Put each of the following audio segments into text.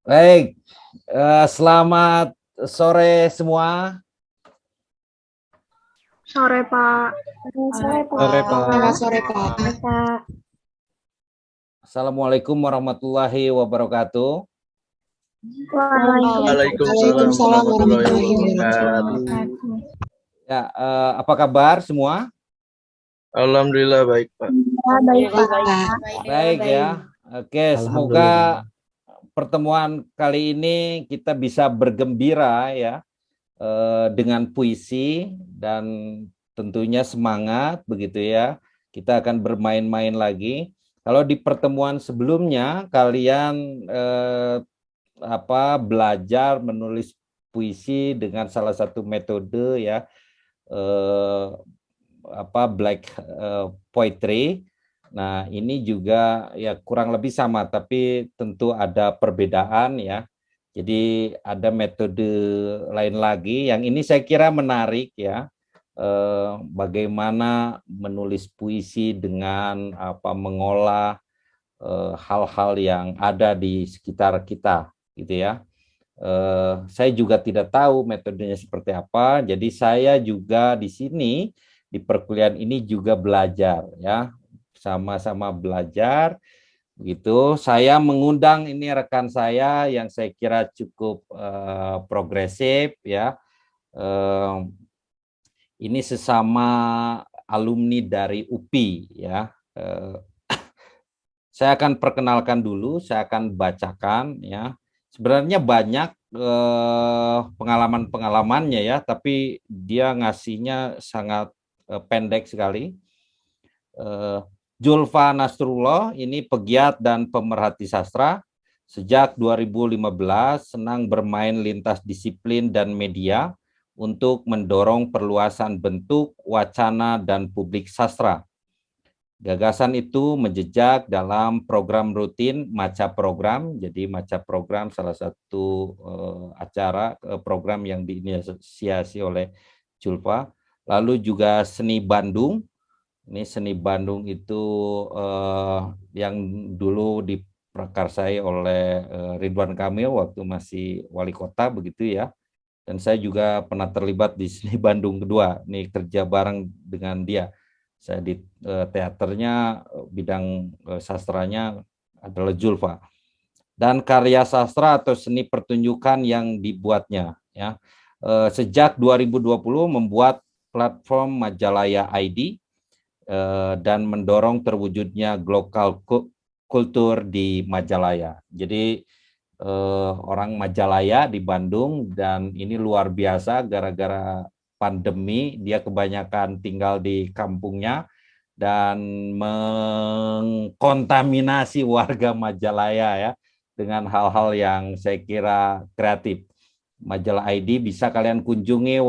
Baik, selamat sore semua. Sore, Pak. Sore, Sore, Pak. Pak. Selamat sore, Pak. Sore, Pak. Assalamualaikum warahmatullahi wabarakatuh. Waalaikumsalam warahmatullahi wabarakatuh. Ya, apa kabar semua? Alhamdulillah baik, Pak. Baik, Pak. Baik ya. Oke, semoga pertemuan kali ini kita bisa bergembira ya dengan puisi dan tentunya semangat begitu ya. Kita akan bermain-main lagi. Kalau di pertemuan sebelumnya kalian belajar menulis puisi dengan salah satu metode ya black poetry. Nah, ini juga ya kurang lebih sama tapi tentu ada perbedaan ya. Jadi ada metode lain lagi yang ini saya kira menarik ya. Bagaimana menulis puisi dengan mengolah hal-hal yang ada di sekitar kita gitu ya. Saya juga tidak tahu metodenya seperti apa, jadi saya juga di sini di perkuliahan ini juga belajar ya, sama-sama belajar begitu. Saya mengundang ini rekan saya yang saya kira cukup progresif ya. Ini sesama alumni dari UPI ya. Saya akan perkenalkan dulu, saya akan bacakan ya. Sebenarnya banyak pengalaman-pengalamannya ya, tapi dia ngasihnya sangat pendek sekali. Julfa Nasrullah ini pegiat dan pemerhati sastra. Sejak 2015 senang bermain lintas disiplin dan media untuk mendorong perluasan bentuk, wacana, dan publik sastra. Gagasan itu menjejak dalam program rutin Maca Program. Jadi Maca Program salah satu acara program yang diinisiasi oleh Julfa. Lalu juga Seni Bandung. Ini Seni Bandung itu yang dulu diprakarsai oleh Ridwan Kamil waktu masih wali kota begitu ya. Dan saya juga pernah terlibat di Seni Bandung kedua. Ini kerja bareng dengan dia. Saya di teaternya, bidang sastranya adalah Julfa. Dan karya sastra atau seni pertunjukan yang dibuatnya ya. Sejak 2020 membuat platform Majalaya ID dan mendorong terwujudnya global kultur di Majalaya. Jadi orang Majalaya di Bandung, dan ini luar biasa gara-gara pandemi dia kebanyakan tinggal di kampungnya dan mengkontaminasi warga Majalaya ya dengan hal-hal yang saya kira kreatif. Majalah ID bisa kalian kunjungi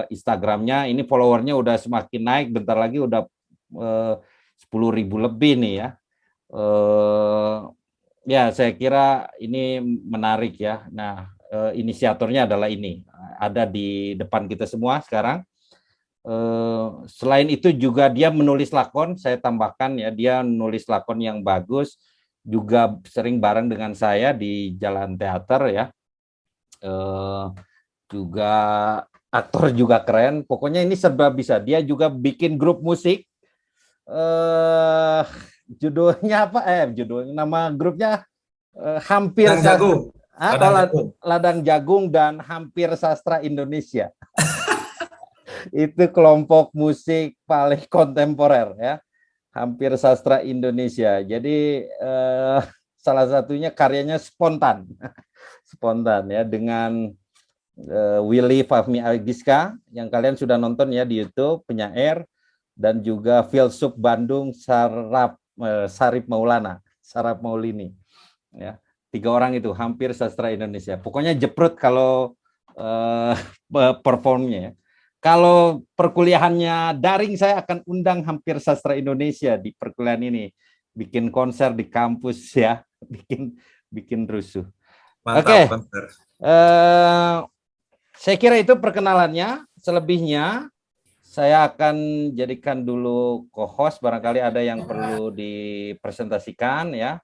Instagramnya, ini followernya udah semakin naik, bentar lagi udah 10.000 lebih nih ya. Ya, saya kira ini menarik ya. Nah, inisiatornya adalah ini, ada di depan kita semua sekarang. Selain itu juga dia menulis lakon, saya tambahkan ya, dia menulis lakon yang bagus, juga sering bareng dengan saya di Jalan Teater ya. Juga aktor juga keren, pokoknya ini serba bisa. Dia juga bikin grup musik. Judulnya apa? Judulnya nama grupnya hampir Ladang Jagung. Ladang Jagung dan Hampir Sastra Indonesia. Itu kelompok musik paling kontemporer ya, Hampir Sastra Indonesia. Jadi salah satunya karyanya spontan, spontan ya, dengan Willy Fahmi Agiska yang kalian sudah nonton ya di YouTube, penyair, dan juga Filsuf Bandung Sarip Maulana, Sarap Maulini. Ya, 3 orang itu Hampir Sastra Indonesia. Pokoknya jeprut kalau performnya. Kalau perkuliahannya daring, saya akan undang Hampir Sastra Indonesia di perkuliahan ini, bikin konser di kampus ya, bikin rusuh. Oke. Saya kira itu perkenalannya. Selebihnya saya akan jadikan dulu co-host, barangkali ada yang perlu dipresentasikan ya.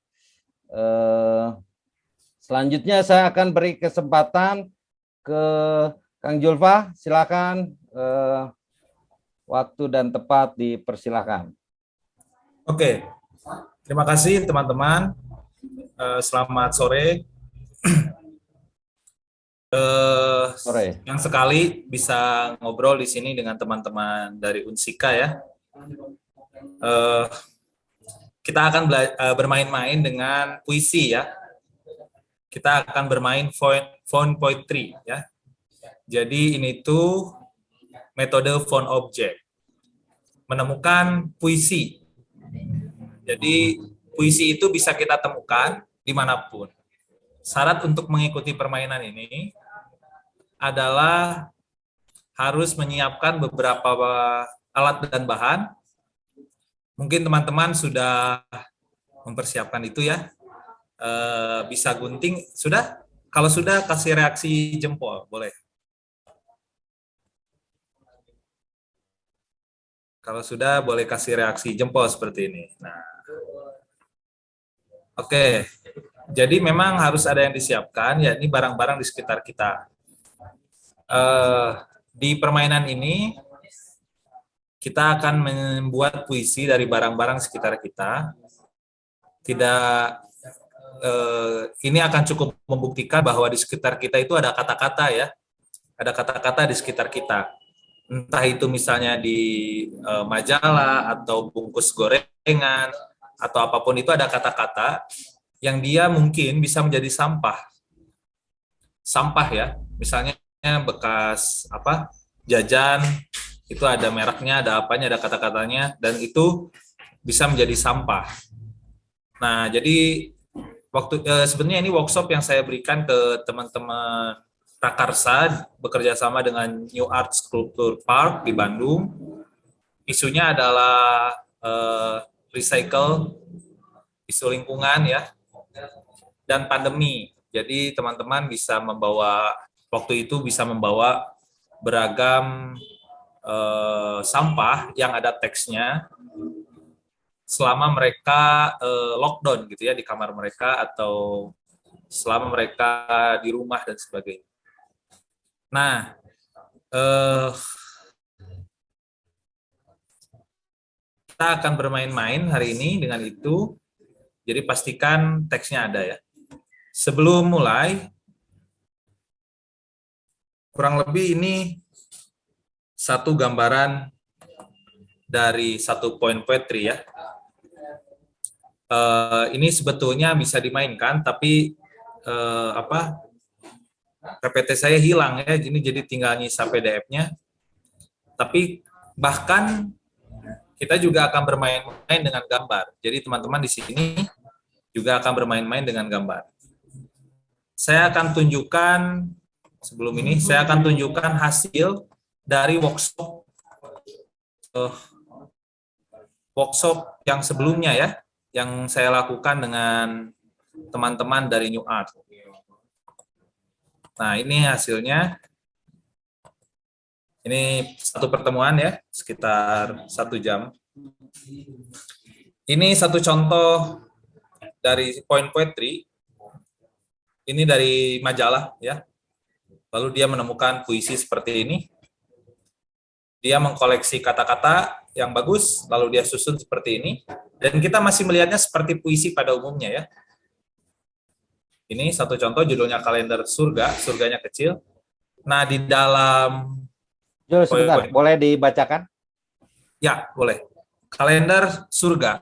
Selanjutnya saya akan beri kesempatan ke Kang Julfa, silakan, waktu dan tempat dipersilakan. Oke, terima kasih teman-teman. Selamat sore. Sore. Yang sekali bisa ngobrol di sini dengan teman-teman dari Unsika ya. Kita akan bermain-main dengan puisi ya. Kita akan bermain found poetry ya. Jadi ini tuh metode found object. Menemukan puisi. Jadi puisi itu bisa kita temukan dimanapun. Syarat untuk mengikuti permainan ini adalah harus menyiapkan beberapa alat dan bahan. Mungkin teman-teman sudah mempersiapkan itu ya. Bisa gunting, sudah? Kalau sudah, kasih reaksi jempol, boleh. Kalau sudah, boleh kasih reaksi jempol seperti ini. Nah, oke. Jadi memang harus ada yang disiapkan, yakni barang-barang di sekitar kita. Di permainan ini, kita akan membuat puisi dari barang-barang sekitar kita. Ini akan cukup membuktikan bahwa di sekitar kita itu ada kata-kata ya, ada kata-kata di sekitar kita. Entah itu misalnya di majalah atau bungkus gorengan atau apapun itu ada kata-kata yang dia mungkin bisa menjadi sampah ya, misalnya bekas jajan itu ada mereknya, ada apanya, ada kata-katanya, dan itu bisa menjadi sampah. Nah, jadi sebenarnya ini workshop yang saya berikan ke teman-teman Prakarsa bekerja sama dengan New Art Sculpture Park di Bandung. Isunya adalah recycle, isu lingkungan ya, dan pandemi. Jadi teman-teman bisa membawa, waktu itu bisa membawa beragam sampah yang ada teksnya selama mereka lockdown gitu ya di kamar mereka atau selama mereka di rumah dan sebagainya. Nah, kita akan bermain-main hari ini dengan itu. Jadi pastikan teksnya ada ya. Sebelum mulai, kurang lebih ini satu gambaran dari satu poin poetry ya. Ini sebetulnya bisa dimainkan, tapi PPT saya hilang ya, ini jadi tinggal nyisa PDF-nya. Tapi bahkan kita juga akan bermain-main dengan gambar. Jadi teman-teman di sini juga akan bermain-main dengan gambar. Saya akan tunjukkan, sebelum ini, saya akan tunjukkan hasil dari workshop yang sebelumnya ya, yang saya lakukan dengan teman-teman dari New Art. Nah, ini hasilnya. Ini satu pertemuan ya, sekitar 1 jam. Ini satu contoh dari poin poetry. Ini dari majalah ya. Lalu dia menemukan puisi seperti ini. Dia mengkoleksi kata-kata yang bagus, lalu dia susun seperti ini. Dan kita masih melihatnya seperti puisi pada umumnya ya. Ini satu contoh, judulnya Kalender Surga, surganya kecil. Nah, di dalam... Sebentar, boleh dibacakan? Ya, boleh. Kalender surga.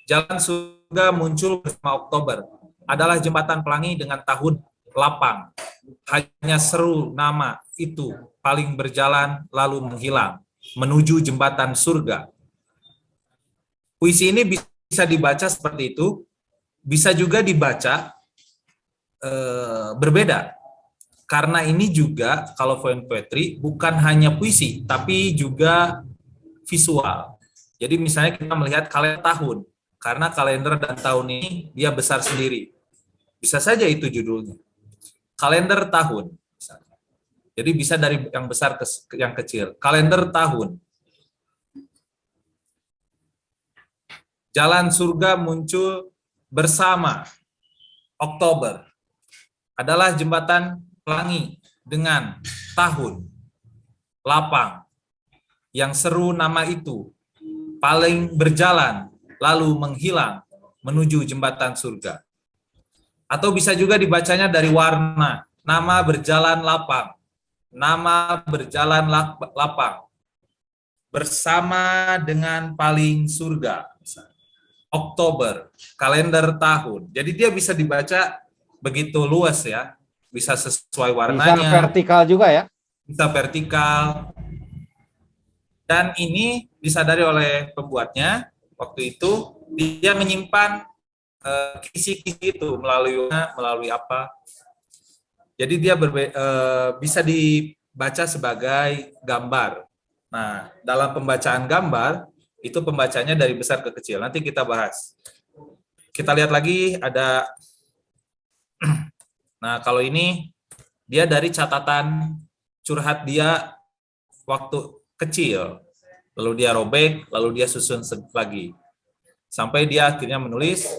Jalan surga muncul bersama Oktober. Adalah jembatan pelangi dengan tahun lapang. Hanya seru nama itu paling berjalan lalu menghilang. Menuju jembatan surga. Puisi ini bisa dibaca seperti itu. Bisa juga dibaca berbeda. Karena ini juga, kalau found poetry, bukan hanya puisi, tapi juga visual. Jadi misalnya kita melihat kalender tahun, karena kalender dan tahun ini dia besar sendiri. Bisa saja itu judulnya. Kalender tahun. Jadi bisa dari yang besar ke yang kecil. Kalender tahun. Jalan surga muncul bersama. Oktober adalah jembatan pelangi dengan tahun, lapang, yang seru nama itu, paling berjalan, lalu menghilang menuju jembatan surga. Atau bisa juga dibacanya dari warna, nama berjalan lapang, nama berjalan lapang, bersama dengan paling surga. Oktober, kalender tahun. Jadi dia bisa dibaca begitu luas ya, bisa sesuai Bisa warnanya, vertikal juga ya. bisa vertikal. Dan ini disadari oleh pembuatnya, waktu itu dia menyimpan kisi-kisi itu melalui apa. Jadi dia bisa dibaca sebagai gambar. Nah, dalam pembacaan gambar, itu pembacanya dari besar ke kecil. Nanti kita bahas. Kita lihat lagi ada, nah kalau ini dia dari catatan curhat dia waktu kecil. Lalu dia robek, lalu dia susun lagi. Sampai dia akhirnya menulis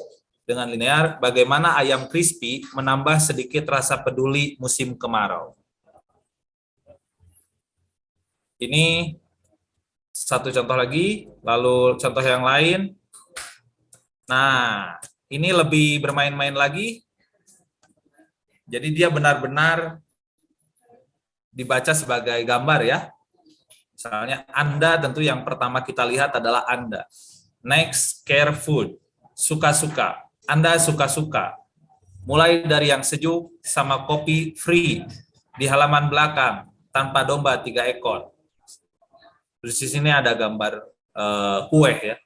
dengan linear, bagaimana ayam crispy menambah sedikit rasa peduli musim kemarau. Ini satu contoh lagi, lalu contoh yang lain. Nah, ini lebih bermain-main lagi. Jadi dia benar-benar dibaca sebagai gambar ya. Misalnya Anda, tentu yang pertama kita lihat adalah Anda. Next, care food, suka-suka. Anda suka-suka. Mulai dari yang sejuk sama kopi free di halaman belakang, tanpa domba 3 ekor. Terus di sini ada gambar kue ya.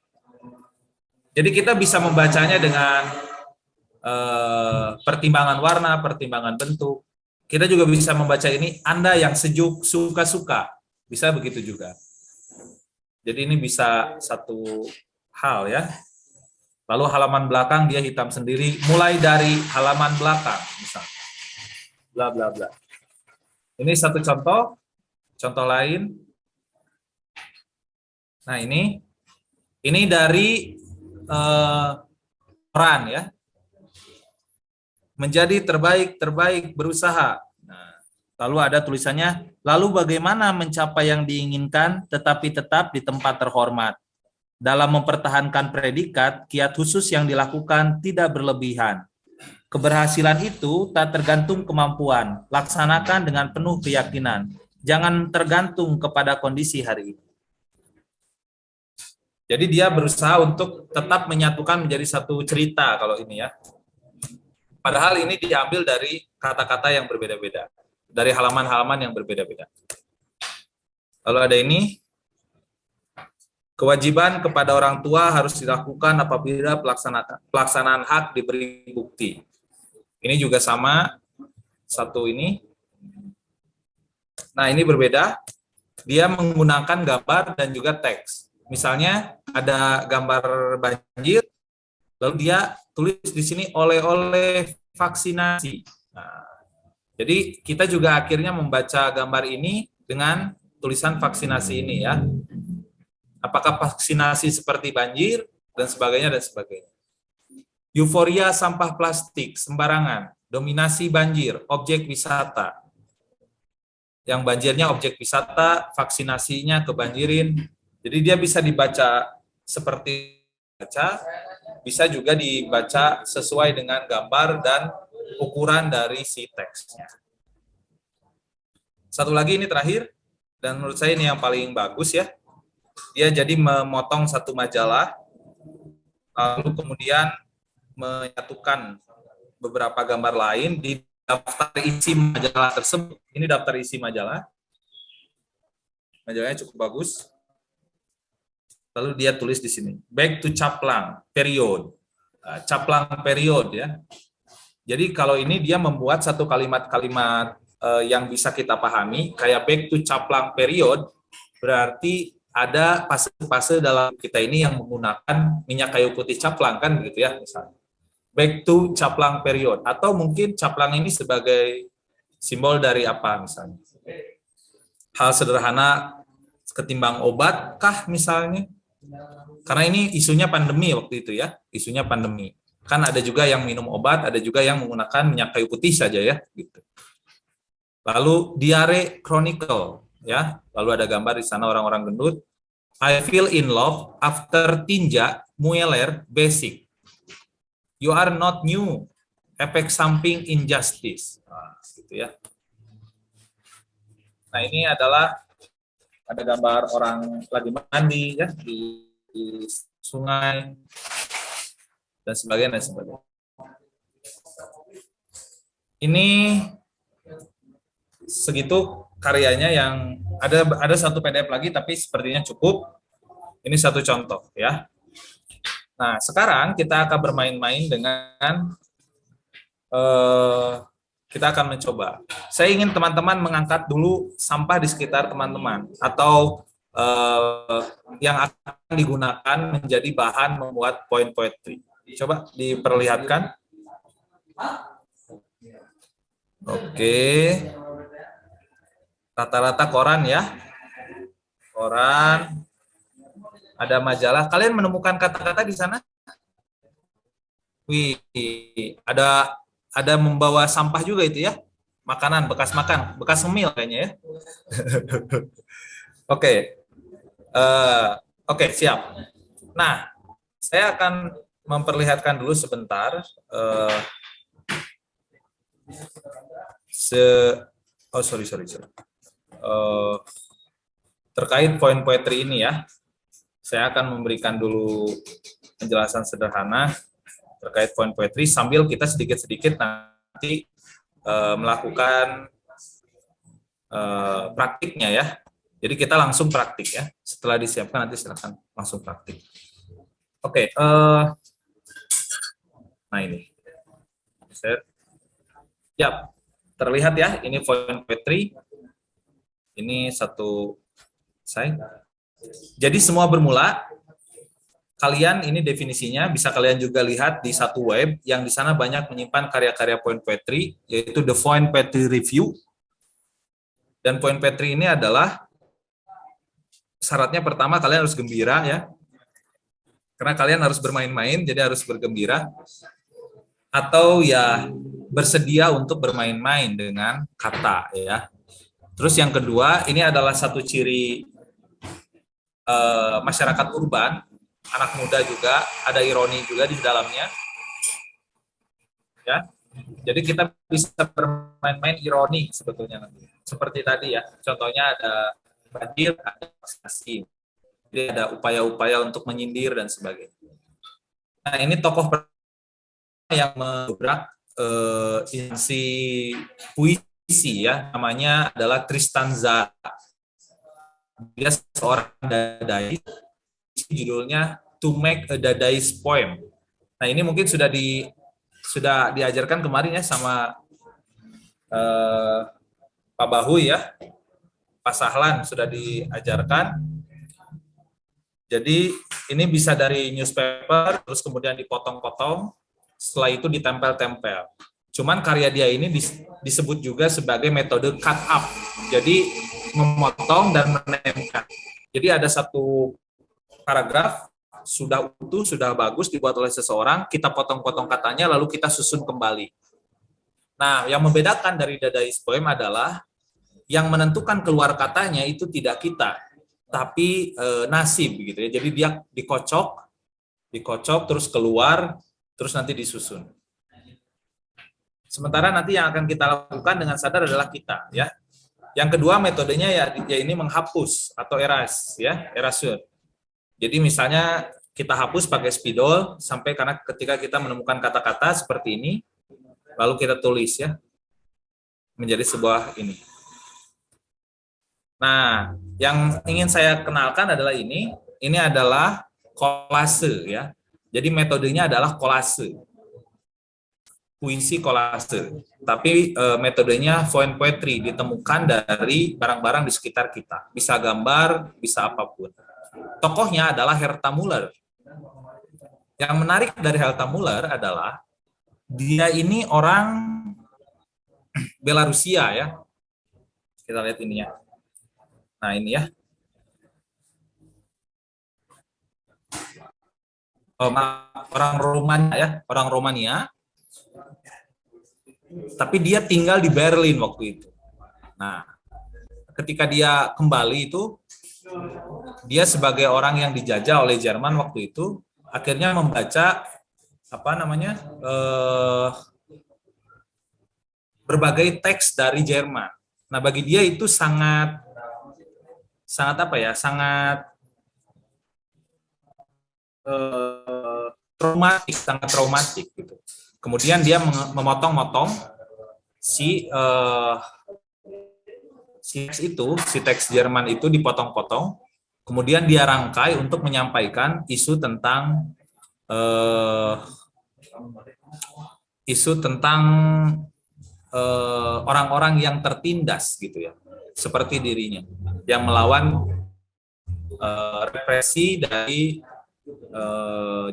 Jadi kita bisa membacanya dengan pertimbangan warna, pertimbangan bentuk. Kita juga bisa membaca ini, Anda yang sejuk, suka-suka. Bisa begitu juga. Jadi ini bisa satu hal ya. Lalu halaman belakang dia hitam sendiri, mulai dari halaman belakang, misalnya. Bla bla bla. Ini satu contoh. Contoh lain. Nah ini dari peran ya, menjadi terbaik berusaha. Nah, lalu ada tulisannya, lalu bagaimana mencapai yang diinginkan tetapi tetap di tempat terhormat. Dalam mempertahankan predikat, kiat khusus yang dilakukan tidak berlebihan. Keberhasilan itu tak tergantung kemampuan, laksanakan dengan penuh keyakinan. Jangan tergantung kepada kondisi hari ini. Jadi dia berusaha untuk tetap menyatukan menjadi satu cerita kalau ini ya. Padahal ini diambil dari kata-kata yang berbeda-beda. Dari halaman-halaman yang berbeda-beda. Lalu ada ini. Kewajiban kepada orang tua harus dilakukan apabila pelaksanaan hak diberi bukti. Ini juga sama. Satu ini. Nah ini berbeda. Dia menggunakan gambar dan juga teks. Misalnya ada gambar banjir, lalu dia tulis di sini oleh-oleh vaksinasi. Nah, jadi kita juga akhirnya membaca gambar ini dengan tulisan vaksinasi ini ya. Apakah vaksinasi seperti banjir dan sebagainya dan sebagainya. Euforia sampah plastik sembarangan, dominasi banjir, objek wisata. Yang banjirnya objek wisata, vaksinasinya kebanjirin. Jadi dia bisa dibaca seperti baca, bisa juga dibaca sesuai dengan gambar dan ukuran dari si teksnya. Satu lagi ini terakhir, dan menurut saya ini yang paling bagus ya. Dia jadi memotong satu majalah, lalu kemudian menyatukan beberapa gambar lain di daftar isi majalah tersebut. Ini daftar isi majalah. Majalahnya cukup bagus. Lalu dia tulis di sini, back to Caplang, period. Caplang period ya. Jadi kalau ini dia membuat satu kalimat-kalimat yang bisa kita pahami, kayak back to Caplang period, berarti ada fase-fase dalam kita ini yang menggunakan minyak kayu putih caplang kan begitu ya misalnya. Back to Caplang period, atau mungkin caplang ini sebagai simbol dari apa misalnya. Hal sederhana ketimbang obat kah misalnya. Karena ini isunya pandemi waktu itu ya, isunya pandemi. Kan ada juga yang minum obat, ada juga yang menggunakan minyak kayu putih saja ya, gitu. Lalu diare chronicle ya. Lalu ada gambar di sana orang-orang gendut. I feel in love after tinja mueller basic. You are not new. Efek samping injustice. Nah, gitu ya. Nah, ini adalah ada gambar orang lagi mandi ya di sungai dan sebagainya dan sebagainya. Ini segitu karyanya yang ada satu PDF lagi tapi sepertinya cukup. Ini satu contoh ya. Nah, sekarang kita akan bermain-main dengan kita akan mencoba. Saya ingin teman-teman mengangkat dulu sampah di sekitar teman-teman atau yang akan digunakan menjadi bahan membuat point poetry. Coba diperlihatkan. Oke. Rata-rata koran ya. Koran. Ada majalah. Kalian menemukan kata-kata di sana? Wih, ada membawa sampah juga itu ya. Makanan, bekas makan, bekas ngemil kayaknya ya. Oke. Oke, siap. Nah, saya akan memperlihatkan dulu sebentar sorry. Terkait point poetry ini ya. Saya akan memberikan dulu penjelasan sederhana terkait point poetry sambil kita sedikit-sedikit nanti melakukan praktiknya ya. Jadi kita langsung praktik ya. Setelah disiapkan nanti silakan langsung praktik. Oke. Nah ini. Siap. Terlihat ya, ini point poetry. Ini satu slide. Jadi semua bermula, kalian ini definisinya bisa kalian juga lihat di satu web yang di sana banyak menyimpan karya-karya point poetry, yaitu The Point Poetry Review. Dan point poetry ini adalah syaratnya pertama kalian harus gembira ya, karena kalian harus bermain-main, jadi harus bergembira, atau ya bersedia untuk bermain-main dengan kata ya. Terus yang kedua, ini adalah satu ciri masyarakat urban, anak muda juga, ada ironi juga di dalamnya. Ya. Jadi kita bisa bermain-main ironi sebetulnya nanti. Seperti tadi ya, contohnya ada banjir, ada vaksinasi. Jadi ada upaya-upaya untuk menyindir dan sebagainya. Nah, ini tokoh yang mendobrak instansi puisi ya, namanya adalah Tristan Zara. Dia seorang dadais, judulnya To Make a Dadaist Poem. Nah, ini mungkin sudah diajarkan kemarin ya sama Pak Bahu ya, Pak Sahlan sudah diajarkan. Jadi ini bisa dari newspaper, terus kemudian dipotong-potong, setelah itu ditempel-tempel. Cuman karya dia ini disebut juga sebagai metode cut up. Jadi memotong dan menempel. Jadi ada satu paragraf sudah utuh, sudah bagus dibuat oleh seseorang, kita potong-potong katanya lalu kita susun kembali. Nah, yang membedakan dari dadaist poem adalah yang menentukan keluar katanya itu tidak kita, tapi nasib gitu ya. Jadi dia dikocok terus keluar, terus nanti disusun. Sementara nanti yang akan kita lakukan dengan sadar adalah kita ya. Yang kedua metodenya ya ini menghapus atau erasure. Jadi misalnya kita hapus pakai spidol sampai karena ketika kita menemukan kata-kata seperti ini, lalu kita tulis ya menjadi sebuah ini. Nah, yang ingin saya kenalkan adalah ini adalah kolase ya. Jadi metodenya adalah kolase. Puisi kolase, tapi metodenya point poetry, ditemukan dari barang-barang di sekitar kita, bisa gambar, bisa apapun. Tokohnya adalah Herta Müller. Yang menarik dari Herta Müller adalah dia ini orang Belarusia ya. Kita lihat ini ya. Nah ini ya. orang Romania ya, orang Romania, tapi dia tinggal di Berlin waktu itu. Nah, ketika dia kembali itu, dia sebagai orang yang dijajah oleh Jerman waktu itu, akhirnya membaca berbagai teks dari Jerman. Nah, bagi dia itu sangat traumatik gitu. Kemudian dia memotong-motong si teks Jerman itu dipotong-potong, kemudian dia rangkai untuk menyampaikan isu tentang orang-orang yang tertindas gitu ya, seperti dirinya yang melawan represi dari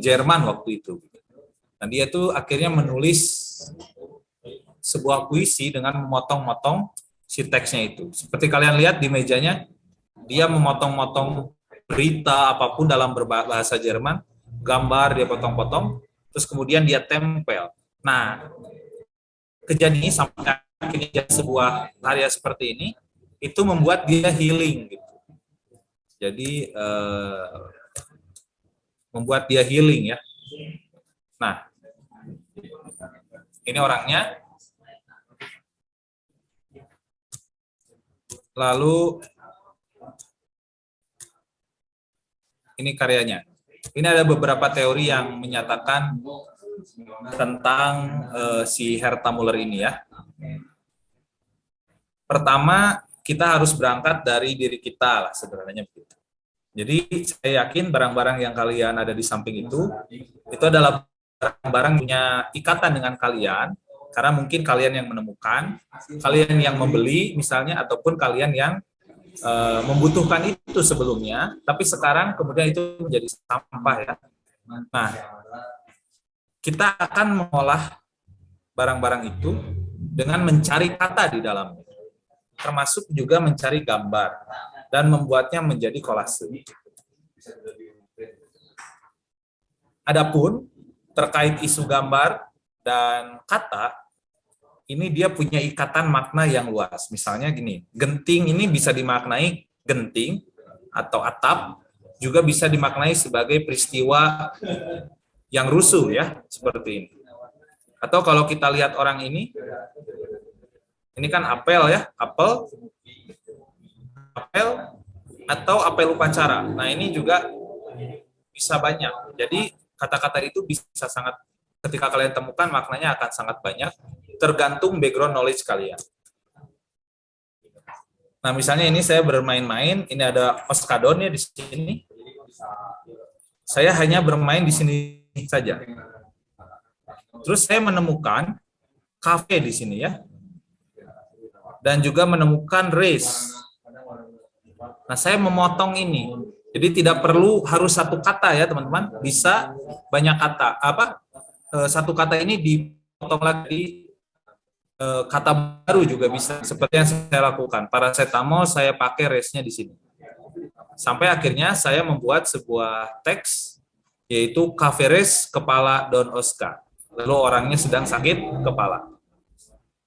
Jerman waktu itu. Dan dia tuh akhirnya menulis sebuah puisi dengan memotong-motong si teksnya itu. Seperti kalian lihat di mejanya, dia memotong-motong berita apapun dalam berbahasa Jerman, gambar dia potong-potong, terus kemudian dia tempel. Nah, kejadian ini sampai akhirnya jadi sebuah karya seperti ini, itu membuat dia healing gitu. Jadi membuat dia healing ya. Nah, ini orangnya. Lalu ini karyanya. Ini ada beberapa teori yang menyatakan tentang si Herta Müller ini ya. Pertama, kita harus berangkat dari diri kita lah sebenarnya begitu. Jadi saya yakin barang-barang yang kalian ada di samping itu adalah barang-barang punya ikatan dengan kalian, karena mungkin kalian yang menemukan, kalian yang membeli misalnya, ataupun kalian yang membutuhkan itu sebelumnya, tapi sekarang kemudian itu menjadi sampah ya. Nah, kita akan mengolah barang-barang itu dengan mencari kata di dalamnya, termasuk juga mencari gambar dan membuatnya menjadi kolase. Adapun terkait isu gambar dan kata, ini dia punya ikatan makna yang luas. Misalnya gini, genting ini bisa dimaknai genting atau atap, juga bisa dimaknai sebagai peristiwa yang rusuh ya, seperti ini. Atau kalau kita lihat orang ini kan apel ya, apel atau apel upacara. Nah, ini juga bisa banyak. Jadi kata-kata itu bisa sangat, ketika kalian temukan maknanya akan sangat banyak, tergantung background knowledge kalian. Nah, misalnya ini saya bermain-main, ini ada oskadon ya di sini. Saya hanya bermain di sini saja. Terus saya menemukan kafe di sini ya. Dan juga menemukan race. Nah, saya memotong ini. Jadi tidak perlu harus satu kata ya, teman-teman. Bisa banyak kata. Satu kata ini dipotong lagi, kata baru juga bisa. Seperti yang saya lakukan. Paracetamol saya pakai race-nya di sini. Sampai akhirnya saya membuat sebuah teks, yaitu cafe race kepala Don Oscar. Lalu orangnya sedang sakit kepala.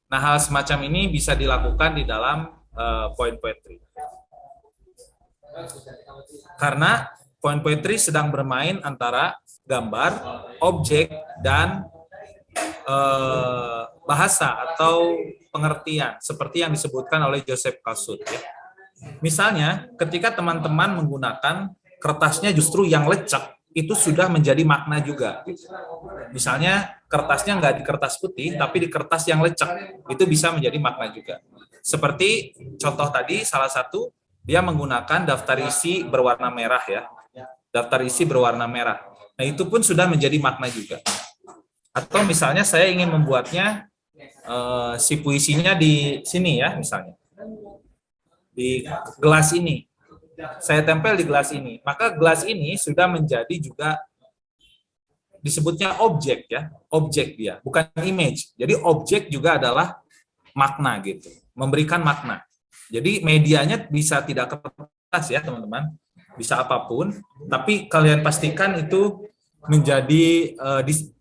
Nah, hal semacam ini bisa dilakukan di dalam point poetry. Karena point poetry sedang bermain antara gambar, objek, dan bahasa atau pengertian, seperti yang disebutkan oleh Joseph Cassut. Ya. Misalnya, ketika teman-teman menggunakan kertasnya justru yang lecek, itu sudah menjadi makna juga. Misalnya kertasnya nggak di kertas putih, tapi di kertas yang lecek, itu bisa menjadi makna juga. Seperti contoh tadi, salah satu, dia menggunakan daftar isi berwarna merah ya. Daftar isi berwarna merah. Nah, itu pun sudah menjadi makna juga. Atau misalnya saya ingin membuatnya, si puisinya di sini ya, misalnya. Di gelas ini. Saya tempel di gelas ini, maka gelas ini sudah menjadi juga disebutnya objek ya, objek dia, bukan image. Jadi objek juga adalah makna gitu, memberikan makna. Jadi medianya bisa tidak kertas ya teman-teman, bisa apapun, tapi kalian pastikan itu menjadi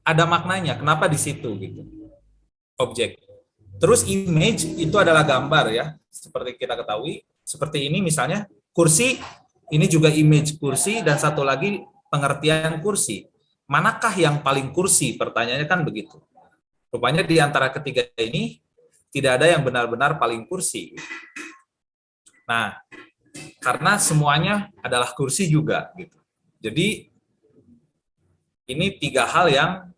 ada maknanya. Kenapa di situ gitu? Objek. Terus image itu adalah gambar ya. Seperti kita ketahui, seperti ini misalnya kursi, ini juga image kursi, dan satu lagi pengertian kursi. Manakah yang paling kursi? Pertanyaannya kan begitu. Rupanya di antara ketiga ini tidak ada yang benar-benar paling kursi. Nah, karena semuanya adalah kursi juga gitu. Jadi ini tiga hal yang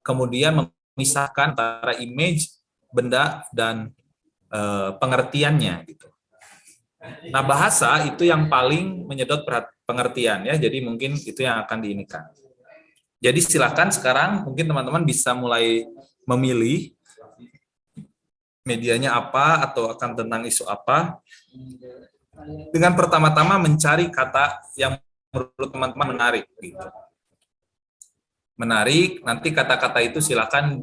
kemudian memisahkan antara image, benda, dan pengertiannya gitu. Nah, bahasa itu yang paling menyedot pengertian ya. Jadi mungkin itu yang akan diinikan. Jadi silakan sekarang mungkin teman-teman bisa mulai memilih medianya apa atau akan tentang isu apa. Dengan pertama-tama mencari kata yang menurut teman-teman menarik gitu. Menarik, nanti kata-kata itu silakan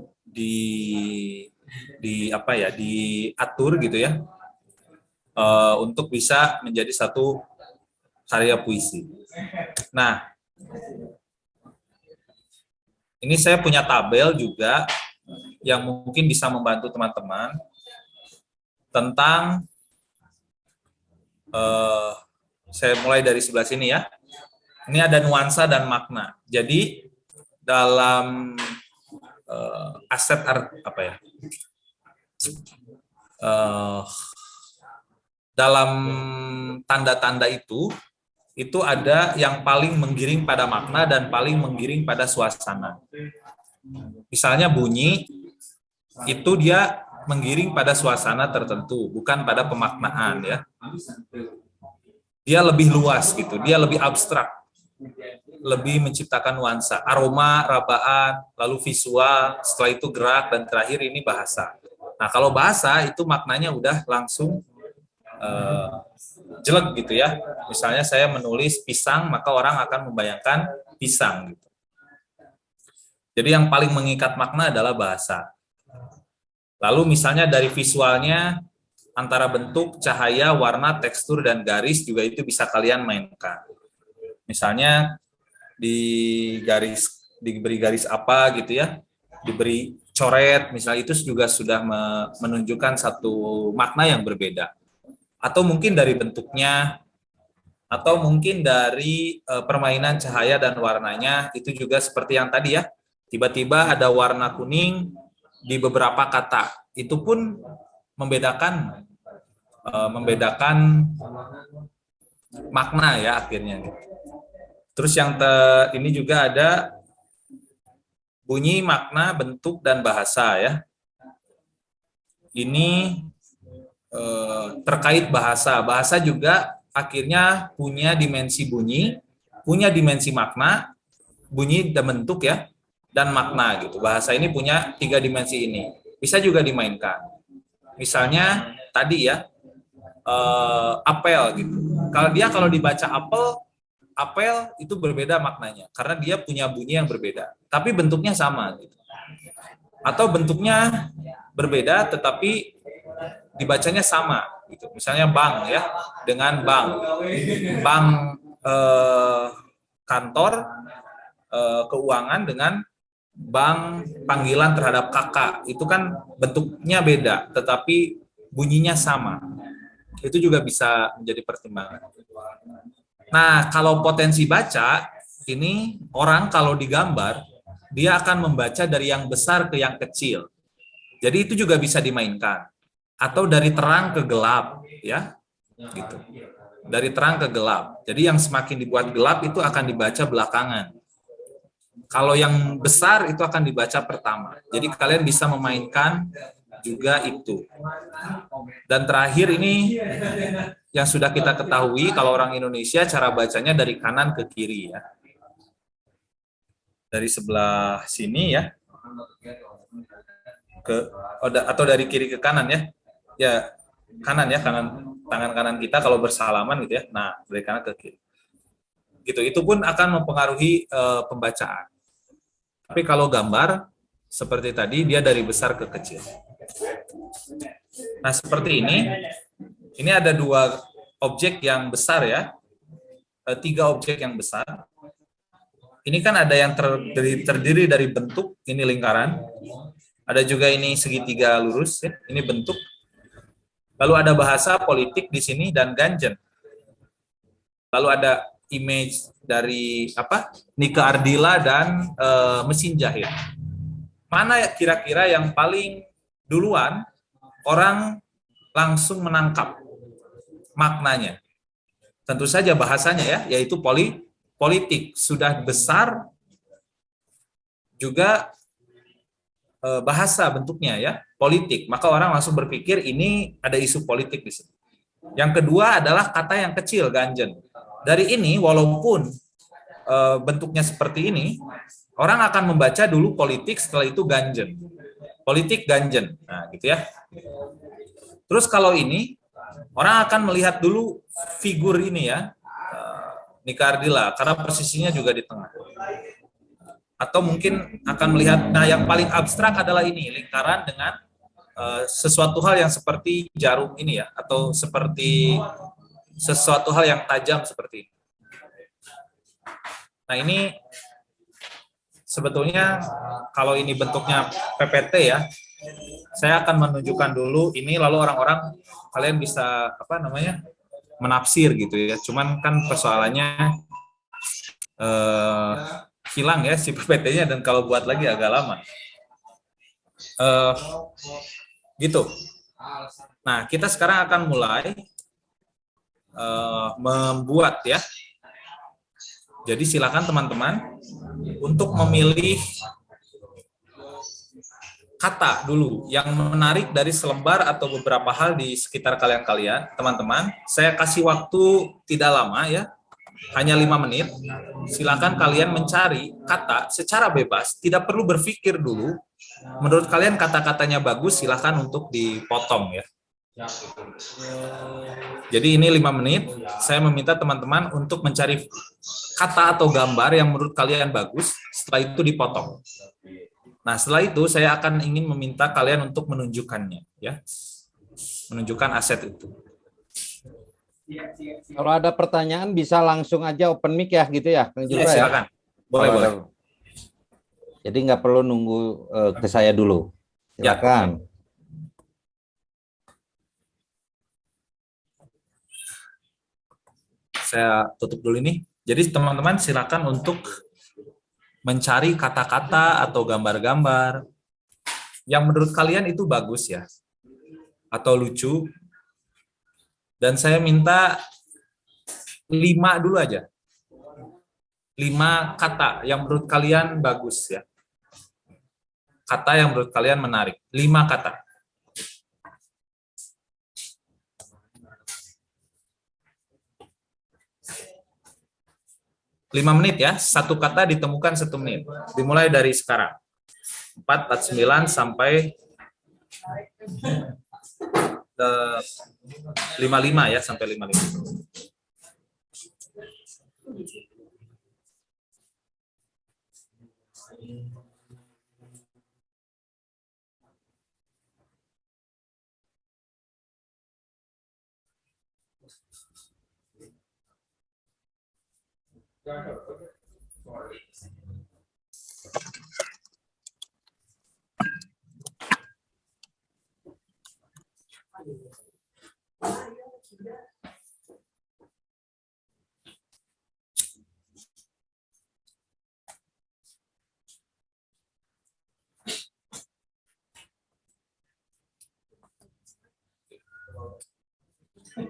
diatur gitu ya. Untuk bisa menjadi satu karya puisi. Nah, ini saya punya tabel juga yang mungkin bisa membantu teman-teman tentang, saya mulai dari sebelah sini ya. Ini ada nuansa dan makna. Jadi dalam aset dalam tanda-tanda itu ada yang paling menggiring pada makna dan paling menggiring pada suasana. Misalnya bunyi, itu dia menggiring pada suasana tertentu, bukan pada pemaknaan ya. Dia lebih luas gitu, dia lebih abstrak, lebih menciptakan nuansa, aroma, rabaan, lalu visual, setelah itu gerak, dan terakhir ini bahasa. Nah, kalau bahasa itu maknanya udah langsung jelek gitu ya. Misalnya saya menulis pisang, maka orang akan membayangkan pisang gitu. Jadi yang paling mengikat makna adalah bahasa. Lalu misalnya dari visualnya, antara bentuk, cahaya, warna, tekstur, dan garis juga itu bisa kalian mainkan. Misalnya diberi garis apa gitu ya, diberi coret, misalnya itu juga sudah menunjukkan satu makna yang berbeda. Atau mungkin dari bentuknya, atau mungkin dari permainan cahaya dan warnanya, itu juga seperti yang tadi ya, tiba-tiba ada warna kuning di beberapa kata, itu pun membedakan makna ya akhirnya. Terus yang ini juga ada bunyi, makna, bentuk, dan bahasa ya. Ini terkait bahasa. Bahasa juga akhirnya punya dimensi bunyi, punya dimensi makna, bunyi dan bentuk ya, dan makna gitu. Bahasa ini punya 3 dimensi ini. Bisa juga dimainkan. Misalnya tadi ya, apel gitu. Kalau dibaca apel itu berbeda maknanya karena dia punya bunyi yang berbeda, tapi bentuknya sama gitu. Atau bentuknya berbeda tetapi dibacanya sama gitu. Misalnya bank ya, dengan bank kantor keuangan dengan bank panggilan terhadap kakak, itu kan bentuknya beda tetapi bunyinya sama. Itu juga bisa menjadi pertimbangan. Nah, kalau potensi baca, ini orang kalau digambar, dia akan membaca dari yang besar ke yang kecil. Jadi itu juga bisa dimainkan. Atau dari terang ke gelap, ya, gitu. Dari terang ke gelap. Jadi yang semakin dibuat gelap itu akan dibaca belakangan. Kalau yang besar itu akan dibaca pertama. Jadi kalian bisa memainkan juga itu. Dan terakhir ini yang sudah kita ketahui, kalau orang Indonesia cara bacanya dari kanan ke kiri ya. Dari sebelah sini ya. Atau dari kiri ke kanan ya. Ya, kanan ya, tangan kanan kita kalau bersalaman gitu ya. Nah, dari kanan ke kiri. Gitu. Itu pun akan mempengaruhi pembacaan. Tapi kalau gambar seperti tadi, dia dari besar ke kecil. Nah, seperti ini ada 2 objek yang besar ya, 3 objek yang besar. ini kan ada yang terdiri dari bentuk, ini lingkaran. Ada juga ini segitiga lurus, ya. Ini bentuk. Lalu ada bahasa politik di sini dan ganjen. Lalu ada image dari Nika Ardila dan mesin jahit. Mana kira-kira yang paling duluan orang langsung menangkap maknanya? Tentu saja bahasanya ya, yaitu politik. Sudah besar juga bahasa bentuknya ya, politik. Maka orang langsung berpikir ini ada isu politik di sini. Yang kedua adalah kata yang kecil, ganjen. Dari ini walaupun bentuknya seperti ini, orang akan membaca dulu politik, setelah itu ganjen. Politik ganjen. Nah, gitu ya. Terus kalau ini orang akan melihat dulu figur ini ya, Nika Ardila, karena posisinya juga di tengah. Atau mungkin akan melihat, nah yang paling abstrak adalah ini, lingkaran dengan sesuatu hal yang seperti jarum ini ya, atau seperti sesuatu hal yang tajam seperti ini. Nah ini sebetulnya kalau ini bentuknya PPT ya, saya akan menunjukkan dulu ini, lalu orang-orang kalian bisa menafsir gitu ya. Cuman kan persoalannya hilang ya si PPT-nya, dan kalau buat lagi agak lama. Gitu. Nah, kita sekarang akan mulai membuat ya. Jadi silakan teman-teman untuk memilih kata dulu yang menarik dari selembar atau beberapa hal di sekitar kalian-kalian, teman-teman. Saya kasih waktu tidak lama ya, hanya 5 menit. Silakan kalian mencari kata secara bebas, tidak perlu berpikir dulu. Menurut kalian kata-katanya bagus, silakan untuk dipotong ya. Jadi ini 5 menit, saya meminta teman-teman untuk mencari kata atau gambar yang menurut kalian bagus, setelah itu dipotong. Nah, setelah itu saya akan ingin meminta kalian untuk menunjukkannya ya. Menunjukkan aset itu. Kalau ada pertanyaan bisa langsung aja open mic ya gitu ya, Kang Jura ya. Silakan. Boleh. Jadi nggak perlu nunggu ke saya dulu. Silakan. Ya. Saya tutup dulu ini. Jadi teman-teman silakan untuk mencari kata-kata atau gambar-gambar yang menurut kalian itu bagus ya, atau lucu. Dan saya minta 5 dulu aja. 5 kata yang menurut kalian bagus ya. Kata yang menurut kalian menarik. 5 kata. Lima menit ya, satu kata ditemukan 1 menit. Dimulai dari sekarang. 4:49 sampai 55 ya, sampai 55.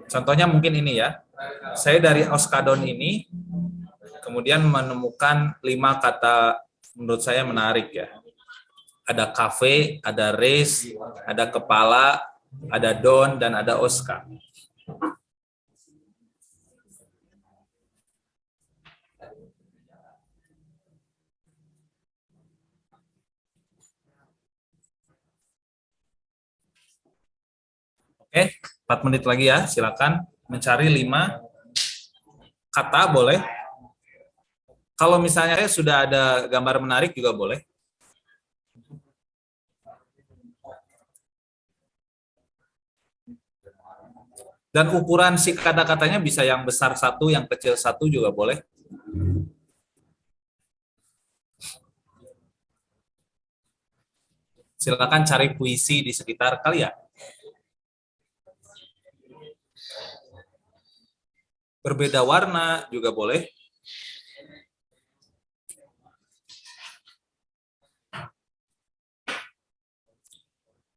Contohnya mungkin ini ya. Saya dari Oskadon ini kemudian menemukan 5 kata menurut saya menarik ya. Ada kafe, ada race, ada kepala, ada don, dan ada Oscar. Oke, 4 menit lagi ya, silakan mencari 5 kata boleh. Kalau misalnya sudah ada gambar menarik juga boleh. Dan ukuran si kata-katanya bisa yang besar 1, yang kecil 1 juga boleh. Silakan cari puisi di sekitar kalian. Berbeda warna juga boleh.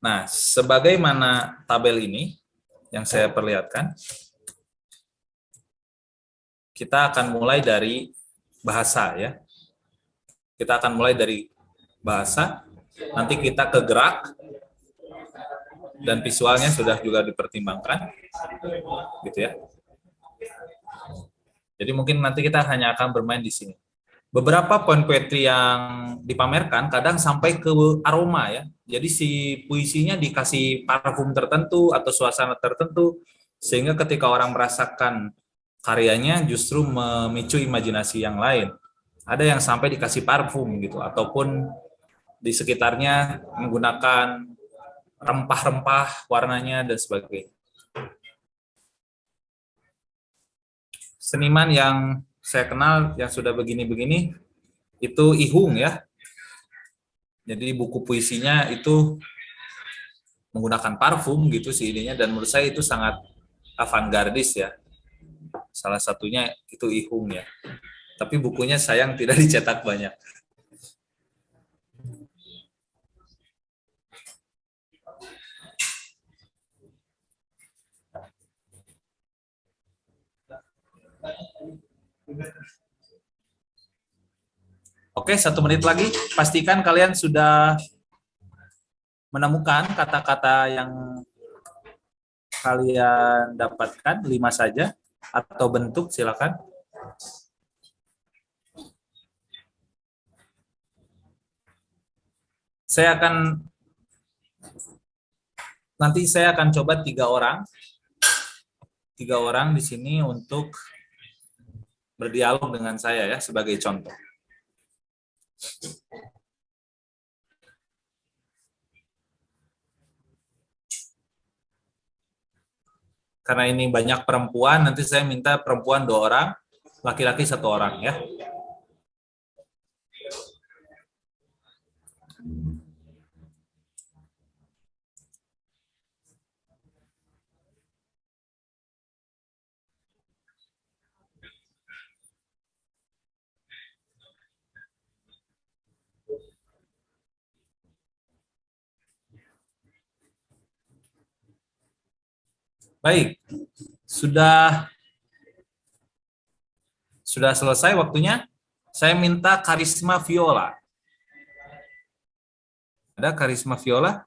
Nah, sebagaimana tabel ini yang saya perlihatkan, kita akan mulai dari bahasa ya. Kita akan mulai dari bahasa, nanti kita ke gerak, dan visualnya sudah juga dipertimbangkan, gitu ya. Jadi mungkin nanti kita hanya akan bermain di sini. Beberapa poin poetry yang dipamerkan kadang sampai ke aroma ya. Jadi si puisinya dikasih parfum tertentu atau suasana tertentu, sehingga ketika orang merasakan karyanya justru memicu imajinasi yang lain. Ada yang sampai dikasih parfum gitu, ataupun di sekitarnya menggunakan rempah-rempah warnanya dan sebagainya. Seniman yang saya kenal yang sudah begini-begini itu Ihung ya. Jadi buku puisinya itu menggunakan parfum gitu sih ininya, dan menurut saya itu sangat avantgardis ya. Salah satunya itu Ihung ya. Tapi bukunya sayang tidak dicetak banyak. Oke, 1 menit lagi. Pastikan kalian sudah menemukan kata-kata yang kalian dapatkan, 5 saja, atau bentuk, silakan. Nanti saya akan coba 3 orang di sini untuk berdialog dengan saya ya, sebagai contoh. Karena ini banyak perempuan, nanti saya minta perempuan 2 orang, laki-laki 1 orang ya. Baik, sudah selesai waktunya. Saya minta Karisma Viola. Ada Karisma Viola?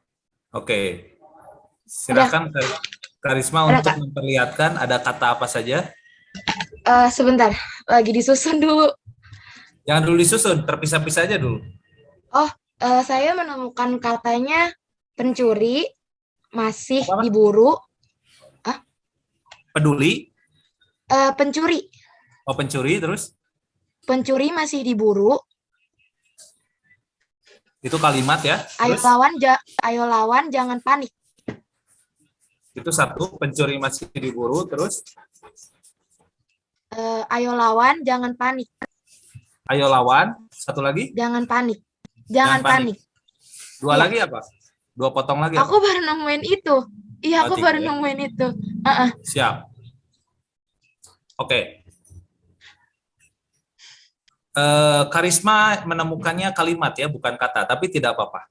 Oke. Silakan Karisma untuk memperlihatkan ada kata apa saja. Sebentar, lagi disusun dulu. Jangan dulu disusun, terpisah-pisah aja dulu. Saya menemukan katanya pencuri, masih diburu. Peduli. Pencuri. Oh, pencuri, terus? Pencuri masih diburu. Itu kalimat ya. Terus? Ayo lawan, jangan panik. Itu 1, pencuri masih diburu, terus? Ayo lawan, jangan panik. Ayo lawan, 1 lagi? Jangan panik. Jangan panik. 2 lagi apa? 2 potong lagi Aku apa? baru nemuin itu. Iya, aku baru nemuin itu. Siap. Oke. Karisma menemukannya kalimat ya, bukan kata, tapi tidak apa-apa.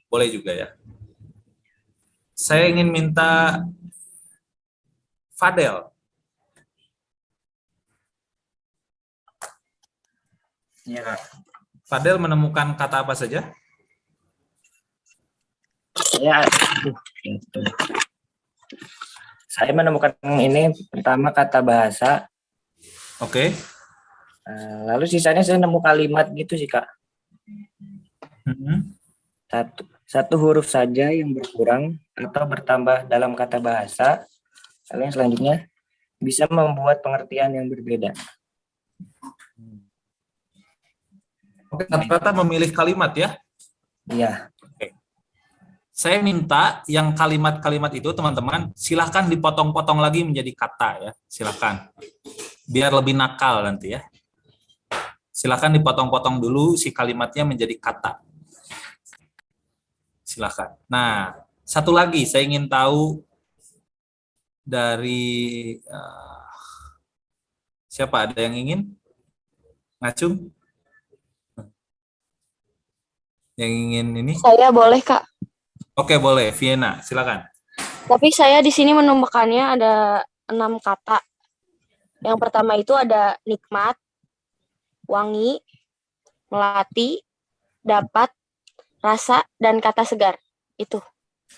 Boleh juga ya. Saya ingin minta Fadel. Iya, Kak. Fadel menemukan kata apa saja? Ya, saya menemukan ini pertama kata bahasa. Oke. Lalu sisanya saya nemu kalimat gitu sih, Kak. Satu huruf saja yang berkurang atau bertambah dalam kata bahasa. Lalu yang selanjutnya bisa membuat pengertian yang berbeda. Oke, rata-rata memilih kalimat ya? Iya. Oke. Saya minta yang kalimat-kalimat itu teman-teman silahkan dipotong-potong lagi menjadi kata ya, silahkan. Biar lebih nakal nanti ya. Silahkan dipotong-potong dulu si kalimatnya menjadi kata. Silakan. Nah, satu lagi saya ingin tahu dari siapa, ada yang ingin? Ngacung? Yang ingin ini? Saya boleh, Kak. Oke, boleh. Vienna, silakan. Tapi saya di sini menemukannya ada 6 kata. Yang pertama itu ada nikmat, wangi, melati, dapat, rasa, dan kata segar. Itu.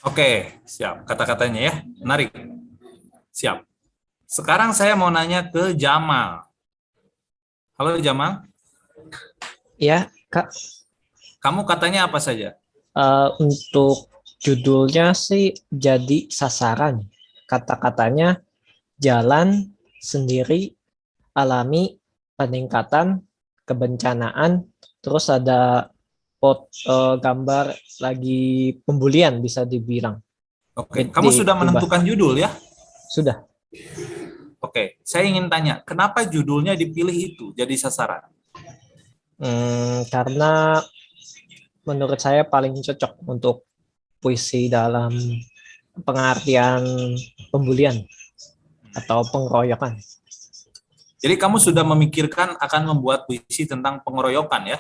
Oke, siap. Kata-katanya ya. Menarik. Siap. Sekarang saya mau nanya ke Jamal. Halo Jamal. Ya, Kak. Kamu katanya apa saja? Untuk judulnya sih jadi sasaran. Kata-katanya jalan, sendiri, alami, peningkatan, kebencanaan, terus ada gambar lagi pembulian bisa dibilang. Oke, kamu sudah menentukan judul ya? Sudah. Oke, saya ingin tanya, kenapa judulnya dipilih itu jadi sasaran? Karena menurut saya paling cocok untuk puisi dalam pengertian pembulian atau pengeroyokan. Jadi kamu sudah memikirkan akan membuat puisi tentang pengeroyokan ya?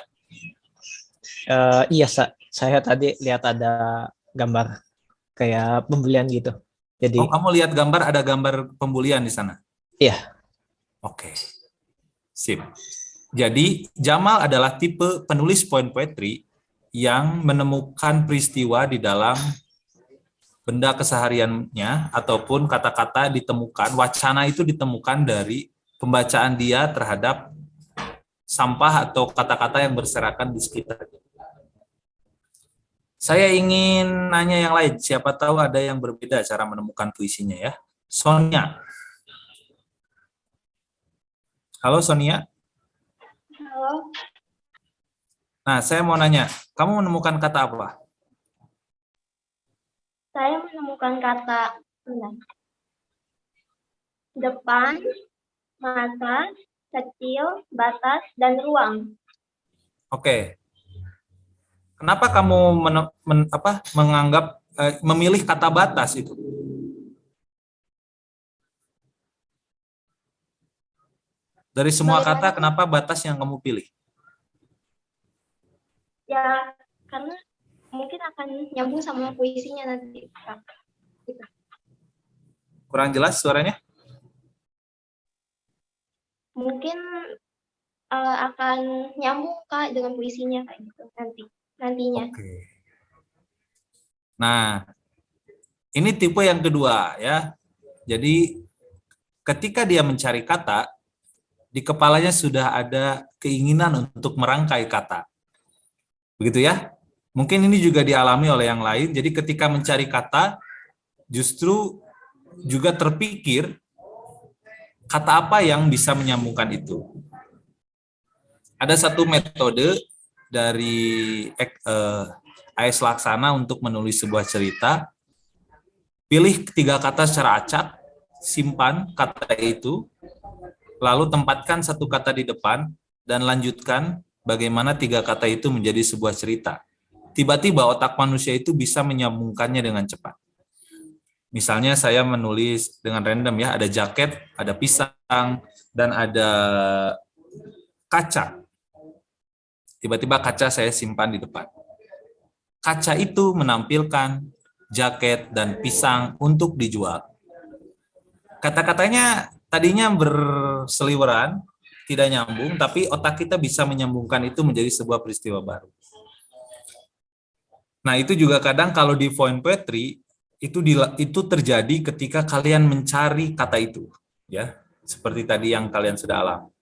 Iya, saya tadi lihat ada gambar kayak pembulian gitu. Jadi, kamu lihat gambar, ada gambar pembulian di sana? Iya. Oke, sip. Jadi Jamal adalah tipe penulis poin poetry yang menemukan peristiwa di dalam benda kesehariannya ataupun kata-kata ditemukan, wacana itu ditemukan dari pembacaan dia terhadap sampah atau kata-kata yang berserakan di sekitarnya. Saya ingin nanya yang lain, siapa tahu ada yang berbeda cara menemukan puisinya ya. Sonia. Halo Sonia. Halo. Nah, saya mau nanya, kamu menemukan kata apa? Saya menemukan kata depan, masa, kecil, batas, dan ruang. Oke. Kenapa kamu memilih kata batas itu? Dari semua kata, kenapa batas yang kamu pilih? Ya, karena mungkin akan nyambung sama puisinya nanti. Kurang jelas suaranya? Mungkin akan nyambung Kak dengan puisinya kayak gitu nantinya. Oke. Nah, ini tipe yang kedua ya. Jadi ketika dia mencari kata, di kepalanya sudah ada keinginan untuk merangkai kata. Begitu ya? Mungkin ini juga dialami oleh yang lain. Jadi ketika mencari kata, justru juga terpikir kata apa yang bisa menyambungkan itu. Ada satu metode dari A.S. Laksana untuk menulis sebuah cerita. Pilih 3 kata secara acak, simpan kata itu, lalu tempatkan 1 kata di depan, dan lanjutkan bagaimana 3 kata itu menjadi sebuah cerita. Tiba-tiba otak manusia itu bisa menyambungkannya dengan cepat. Misalnya saya menulis dengan random ya, ada jaket, ada pisang, dan ada kaca. Tiba-tiba kaca saya simpan di depan. Kaca itu menampilkan jaket dan pisang untuk dijual. Kata-katanya tadinya berseliweran, tidak nyambung, tapi otak kita bisa menyambungkan itu menjadi sebuah peristiwa baru. Nah, itu juga kadang kalau di point poetry itu terjadi ketika kalian mencari kata itu, ya, seperti tadi yang kalian sudah alami.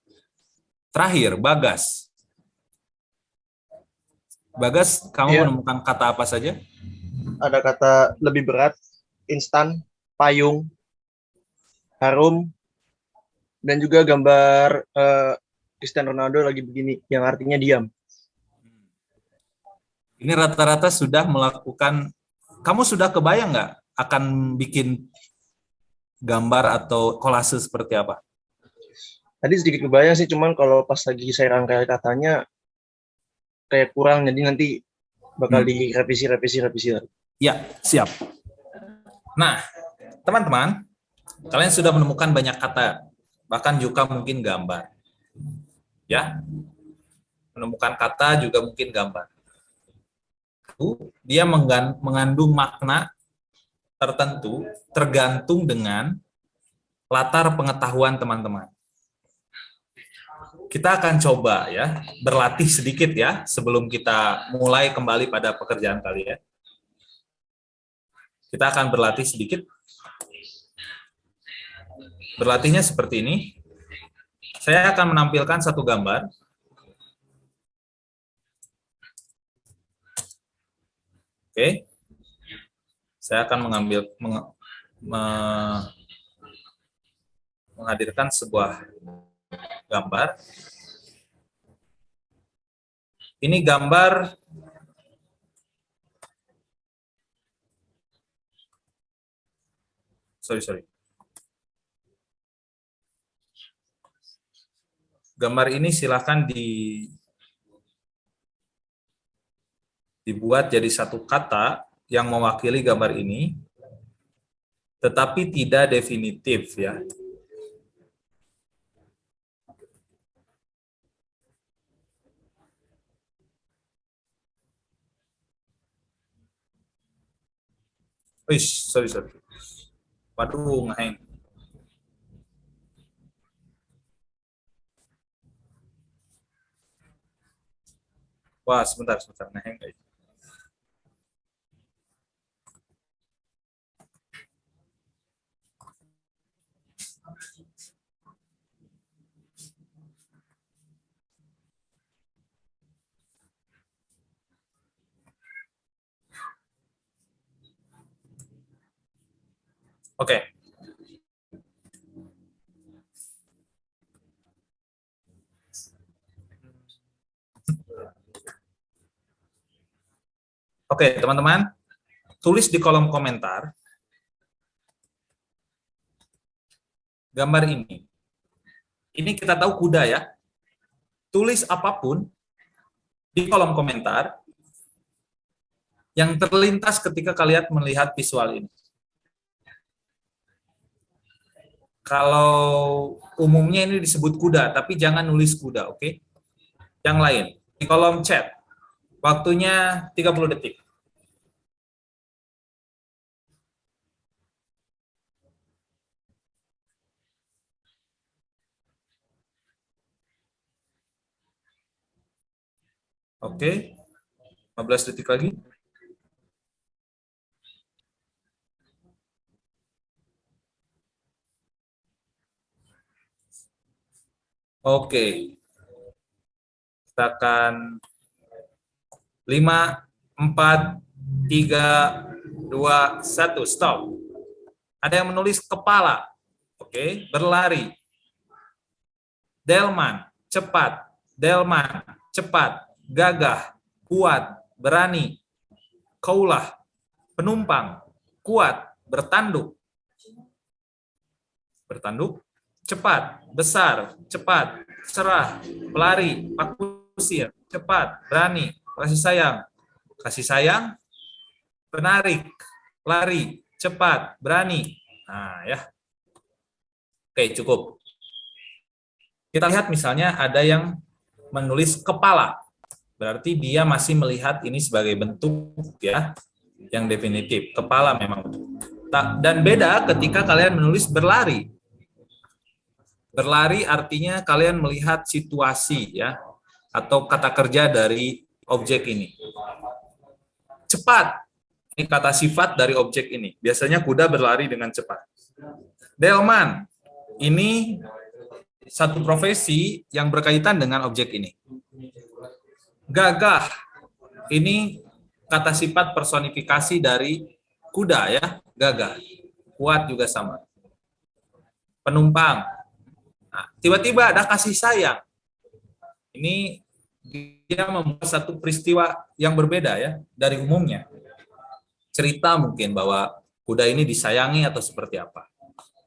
Terakhir, Bagas. Bagas, kamu menemukan kata apa saja? Ada kata lebih berat, instan, payung, harum, dan juga gambar Cristiano Ronaldo lagi begini, yang artinya diam. Ini rata-rata sudah melakukan, kamu sudah kebayang nggak akan bikin gambar atau kolase seperti apa? Tadi sedikit kebayang sih, cuman kalau pas lagi saya rangkai katanya, kayak kurang, jadi nanti bakal direvisi lagi. Ya, siap. Nah, teman-teman, kalian sudah menemukan banyak kata, bahkan juga mungkin gambar. Ya, menemukan kata juga mungkin gambar. Dia mengandung makna tertentu tergantung dengan latar pengetahuan teman-teman. Kita akan coba ya, berlatih sedikit ya, sebelum kita mulai kembali pada pekerjaan kalian. Kita akan berlatih sedikit. Berlatihnya seperti ini. Saya akan menampilkan satu gambar. Oke. Saya akan menghadirkan sebuah gambar. Ini gambar sorry. Gambar ini silakan dibuat jadi satu kata yang mewakili gambar ini, tetapi tidak definitif ya. Sorry. Waduh, ngeheng. Wah, sebentar, ngeheng guys. Oke. Oke, teman-teman, tulis di kolom komentar gambar ini. Ini kita tahu kuda ya. Tulis apapun di kolom komentar yang terlintas ketika kalian melihat visual ini. Kalau umumnya ini disebut kuda, tapi jangan nulis kuda, oke? Yang lain, di kolom chat. Waktunya 30 detik. Oke, 15 detik lagi. Oke. Kita akan 5, 4, 3, 2, 1, stop. Ada yang menulis kepala. Oke, berlari. Delman, cepat. Delman, cepat. Gagah, kuat, berani. Kaulah, penumpang, kuat, bertanduk. Bertanduk, cepat, besar, cepat, cerah, pelari, pakusir, cepat, berani, kasih sayang, menarik, lari, cepat, berani. Nah, ya. Oke, cukup. Kita lihat misalnya ada yang menulis kepala. Berarti dia masih melihat ini sebagai bentuk ya yang definitif. Kepala memang. Dan beda ketika kalian menulis berlari. Berlari artinya kalian melihat situasi ya atau kata kerja dari objek ini. Cepat, ini kata sifat dari objek ini. Biasanya kuda berlari dengan cepat. Delman, ini satu profesi yang berkaitan dengan objek ini. Gagah, ini kata sifat personifikasi dari kuda ya, gagah. Kuat juga sama. Penumpang. Nah, tiba-tiba ada kasih sayang. Ini dia membuat satu peristiwa yang berbeda ya dari umumnya. Cerita mungkin bahwa kuda ini disayangi atau seperti apa.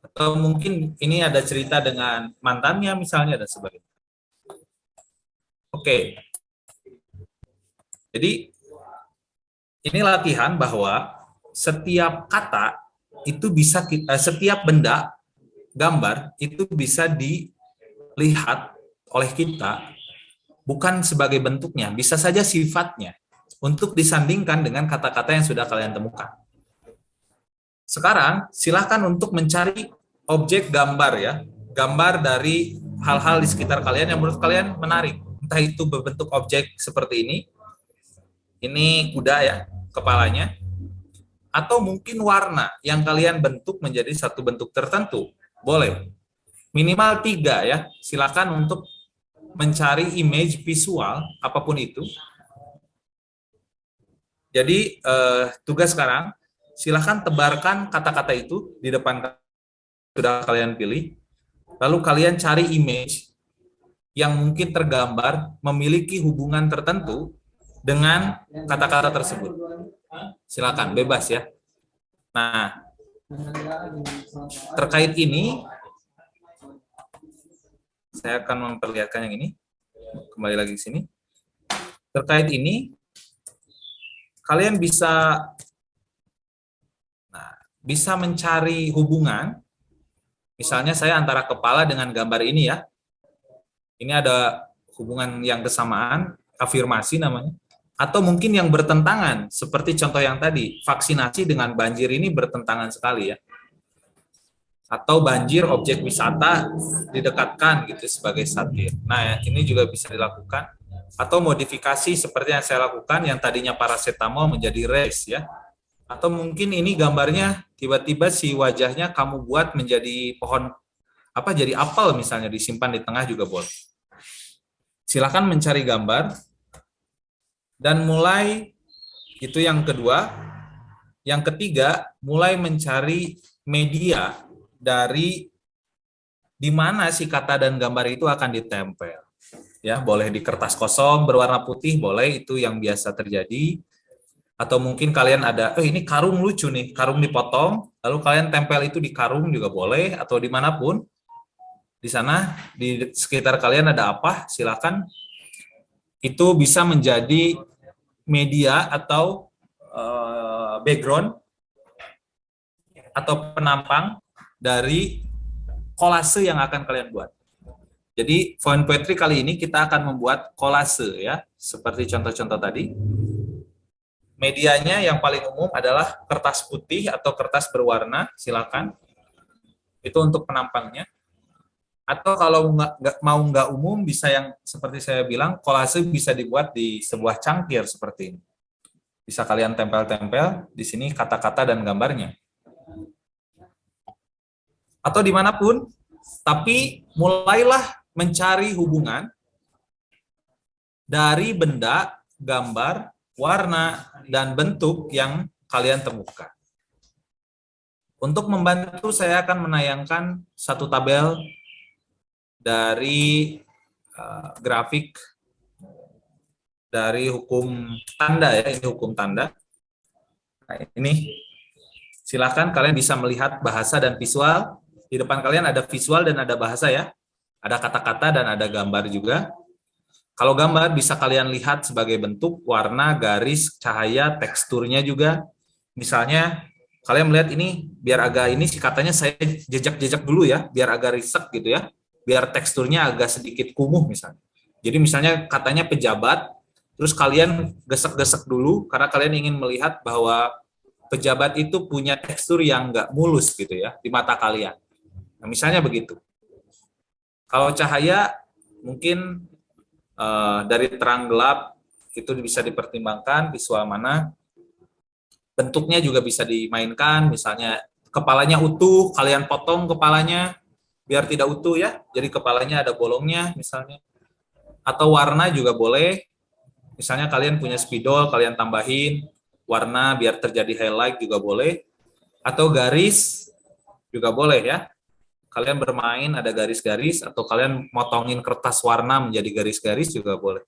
Atau mungkin ini ada cerita dengan mantannya misalnya dan sebagainya. Oke. Jadi ini latihan bahwa setiap kata itu bisa setiap benda gambar itu bisa dilihat oleh kita bukan sebagai bentuknya, bisa saja sifatnya untuk disandingkan dengan kata-kata yang sudah kalian temukan. Sekarang silakan untuk mencari objek gambar ya, gambar dari hal-hal di sekitar kalian yang menurut kalian menarik. Entah itu berbentuk objek seperti ini kuda ya, kepalanya, atau mungkin warna yang kalian bentuk menjadi satu bentuk tertentu. Boleh. Minimal 3 ya. Silakan untuk mencari image visual, apapun itu. Jadi tugas sekarang, silakan tebarkan kata-kata itu di depan sudah kalian pilih. Lalu kalian cari image yang mungkin tergambar memiliki hubungan tertentu dengan kata-kata tersebut. Silakan, bebas ya. Nah, terkait ini, saya akan memperlihatkan yang ini. Kembali lagi ke sini. Terkait ini, kalian bisa mencari hubungan. Misalnya saya antara kepala dengan gambar ini ya. Ini ada hubungan yang kesamaan, afirmasi namanya. Atau mungkin yang bertentangan, seperti contoh yang tadi, vaksinasi dengan banjir ini bertentangan sekali ya. Atau banjir objek wisata didekatkan gitu sebagai satir. Nah, ini juga bisa dilakukan. Atau modifikasi seperti yang saya lakukan, yang tadinya paracetamol menjadi race ya. Atau mungkin ini gambarnya tiba-tiba si wajahnya kamu buat menjadi pohon, jadi apel misalnya, disimpan di tengah juga boleh. Silakan mencari gambar. Dan mulai, itu yang kedua. Yang ketiga, mulai mencari media dari di mana si kata dan gambar itu akan ditempel. Ya, boleh di kertas kosong berwarna putih, boleh, itu yang biasa terjadi. Atau mungkin kalian ada, ini karung lucu nih, karung dipotong, lalu kalian tempel itu di karung juga boleh, atau dimanapun. Di sana, di sekitar kalian ada apa, silakan. Itu bisa menjadi media atau background atau penampang dari kolase yang akan kalian buat. Jadi Found Poetry kali ini kita akan membuat kolase ya, seperti contoh-contoh tadi. Medianya yang paling umum adalah kertas putih atau kertas berwarna, silakan. Itu untuk penampangnya. Atau kalau nggak umum, bisa yang seperti saya bilang, kolase bisa dibuat di sebuah cangkir seperti ini. Bisa kalian tempel-tempel di sini kata-kata dan gambarnya. Atau dimanapun, tapi mulailah mencari hubungan dari benda, gambar, warna, dan bentuk yang kalian temukan. Untuk membantu, saya akan menayangkan satu tabel dari grafik dari hukum tanda ya, ini hukum tanda. Nah, ini silakan kalian bisa melihat bahasa dan visual. Di depan kalian ada visual dan ada bahasa ya. Ada kata-kata dan ada gambar juga. Kalau gambar bisa kalian lihat sebagai bentuk, warna, garis, cahaya, teksturnya juga. Misalnya kalian melihat ini, biar agak ini, si katanya saya jejak-jejak dulu ya, biar agak risek gitu ya. Biar teksturnya agak sedikit kumuh misalnya. Jadi misalnya katanya pejabat, terus kalian gesek-gesek dulu karena kalian ingin melihat bahwa pejabat itu punya tekstur yang nggak mulus gitu ya di mata kalian. Nah, misalnya begitu. Kalau cahaya mungkin dari terang gelap itu bisa dipertimbangkan visual mana. Bentuknya juga bisa dimainkan, misalnya kepalanya utuh, kalian potong kepalanya biar tidak utuh ya, jadi kepalanya ada bolongnya misalnya. Atau warna juga boleh, misalnya kalian punya spidol, kalian tambahin warna biar terjadi highlight juga boleh. Atau garis juga boleh ya, kalian bermain ada garis-garis, atau kalian motongin kertas warna menjadi garis-garis juga boleh.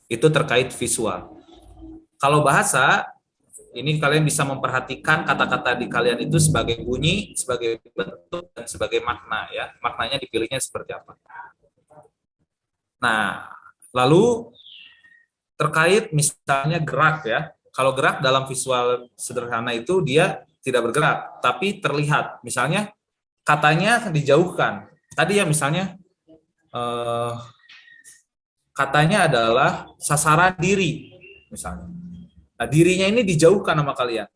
Itu terkait visual. Kalau bahasa, ini kalian bisa memperhatikan kata-kata di kalian itu sebagai bunyi, sebagai bentuk, dan sebagai makna ya. Maknanya dipilihnya seperti apa. Nah, lalu terkait misalnya gerak ya. Kalau gerak dalam visual sederhana itu dia tidak bergerak, tapi terlihat. Misalnya katanya dijauhkan. Tadi ya misalnya katanya adalah sasaran diri, misalnya. Nah, dirinya ini dijauhkan sama kalian.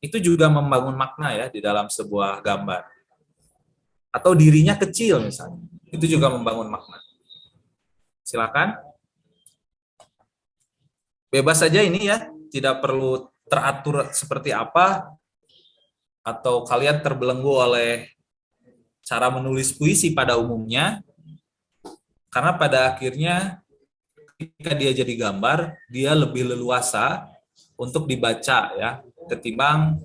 Itu juga membangun makna ya di dalam sebuah gambar. Atau dirinya kecil misalnya. Itu juga membangun makna. Silakan. Bebas saja ini ya, tidak perlu teratur seperti apa, atau kalian terbelenggu oleh cara menulis puisi pada umumnya, karena pada akhirnya ketika dia jadi gambar, dia lebih leluasa untuk dibaca ya, ketimbang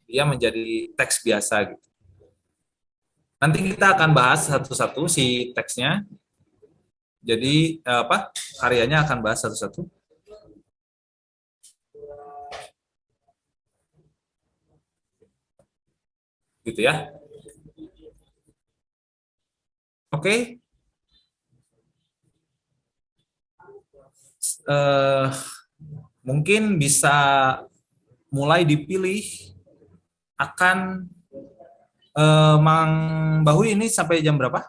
dia menjadi teks biasa gitu. Nanti kita akan bahas satu-satu si teksnya. Jadi karyanya akan bahas satu-satu. Gitu ya. Oke. Mungkin bisa mulai dipilih akan Mang Bahui ini sampai jam berapa?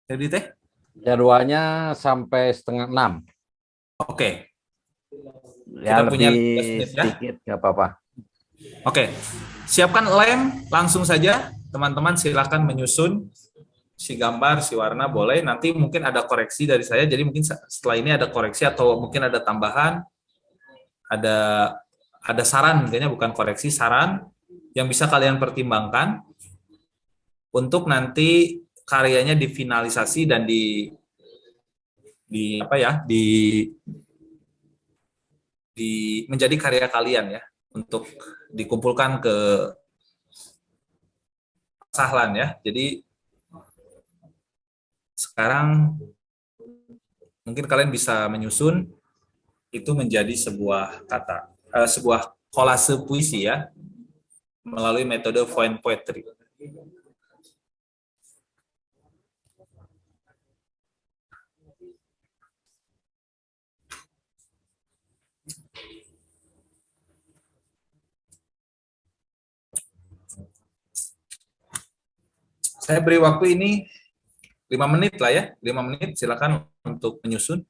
Jadi teh? Jadwalnya sampai 5:30. Oke. Ya, Kita punya lebih 15 menit, ya? sedikit, nggak apa-apa. Oke. Siapkan lem, langsung saja teman-teman silakan menyusun si gambar, si warna boleh. Nanti mungkin ada koreksi dari saya, jadi mungkin setelah ini ada koreksi atau mungkin ada tambahan, ada saran, mungkinnya bukan koreksi, saran yang bisa kalian pertimbangkan untuk nanti karyanya difinalisasi dan menjadi karya kalian ya, untuk dikumpulkan ke Sahlan ya. Jadi sekarang mungkin kalian bisa menyusun itu menjadi sebuah sebuah kolase puisi ya, melalui metode Fine Poetry. Saya beri waktu ini 5 menit lah ya, 5 menit silakan untuk menyusun.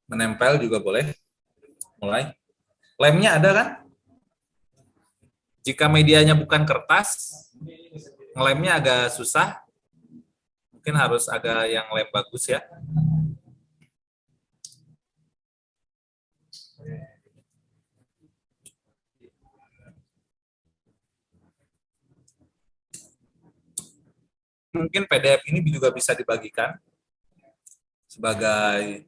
Menempel juga boleh. Mulai. Lemnya ada kan? Jika medianya bukan kertas, ngelemnya agak susah. Mungkin harus agak yang lem bagus ya. Mungkin PDF ini juga bisa dibagikan sebagai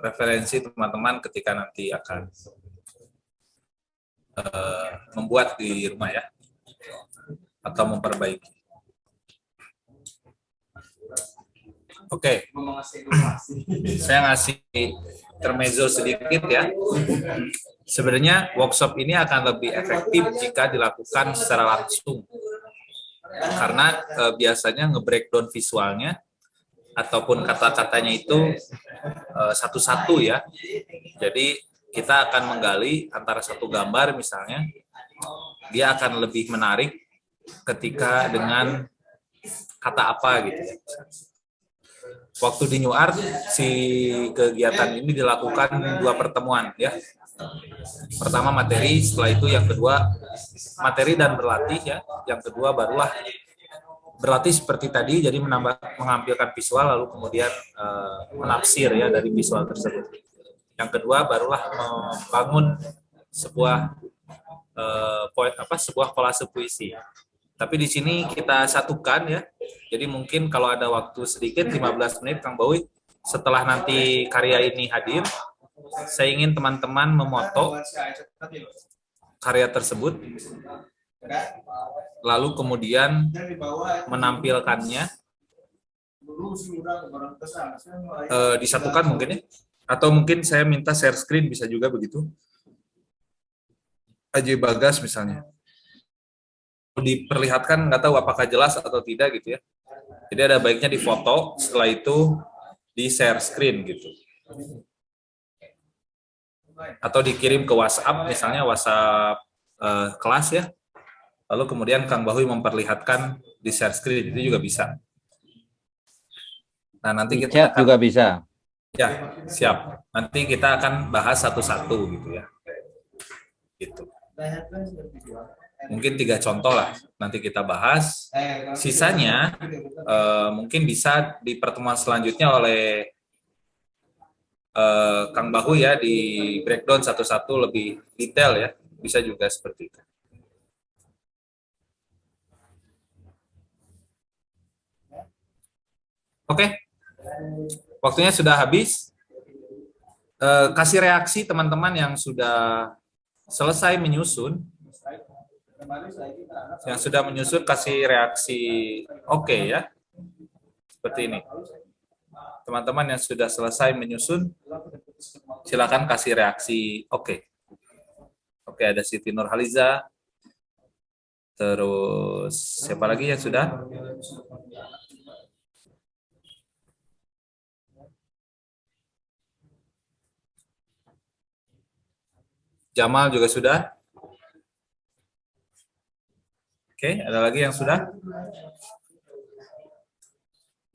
referensi teman-teman ketika nanti akan membuat di rumah ya, atau memperbaiki. Oke, saya ngasih intermezzo sedikit ya. Sebenarnya workshop ini akan lebih efektif jika dilakukan secara langsung, karena biasanya nge-breakdown visualnya ataupun kata-katanya itu satu-satu ya. Jadi kita akan menggali antara satu gambar misalnya, dia akan lebih menarik ketika dengan kata apa gitu ya. Waktu di New Art, si kegiatan ini dilakukan 2 pertemuan ya. Pertama materi, setelah itu yang kedua materi dan berlatih ya. Yang kedua barulah berlatih seperti tadi, jadi mengampilkan visual lalu kemudian menafsir ya dari visual tersebut. Yang kedua barulah membangun sebuah sebuah kolase puisi. Tapi di sini kita satukan ya. Jadi mungkin kalau ada waktu sedikit 15 menit Kang Bawi, setelah nanti karya ini hadir, saya ingin teman-teman memoto karya tersebut, lalu kemudian menampilkannya, disatukan mungkin ya, atau mungkin saya minta share screen bisa juga begitu. Ajay Bagas misalnya. diperlihatkan nggak tahu apakah jelas atau tidak gitu ya. Jadi ada baiknya difoto, setelah itu di share screen gitu. Atau dikirim ke WhatsApp, misalnya WhatsApp kelas ya. Lalu kemudian Kang Bahui memperlihatkan di share screen, itu juga bisa. Nah, nanti Di kita chat akan, juga bisa. ya, siap. Nanti kita akan bahas satu-satu gitu ya. Gitu. Mungkin 3 contoh lah nanti kita bahas. Sisanya mungkin bisa di pertemuan selanjutnya oleh Kang Bahu ya, di breakdown satu-satu lebih detail ya. Bisa juga seperti itu. Oke. Waktunya sudah habis. Kasih reaksi teman-teman yang sudah selesai menyusun. Yang sudah menyusun kasih reaksi oke ya. Seperti ini. Teman-teman yang sudah selesai menyusun, silakan kasih reaksi oke. Oke, ada Siti Nurhaliza. Terus siapa lagi yang sudah? Jamal juga sudah. Oke, ada lagi yang sudah?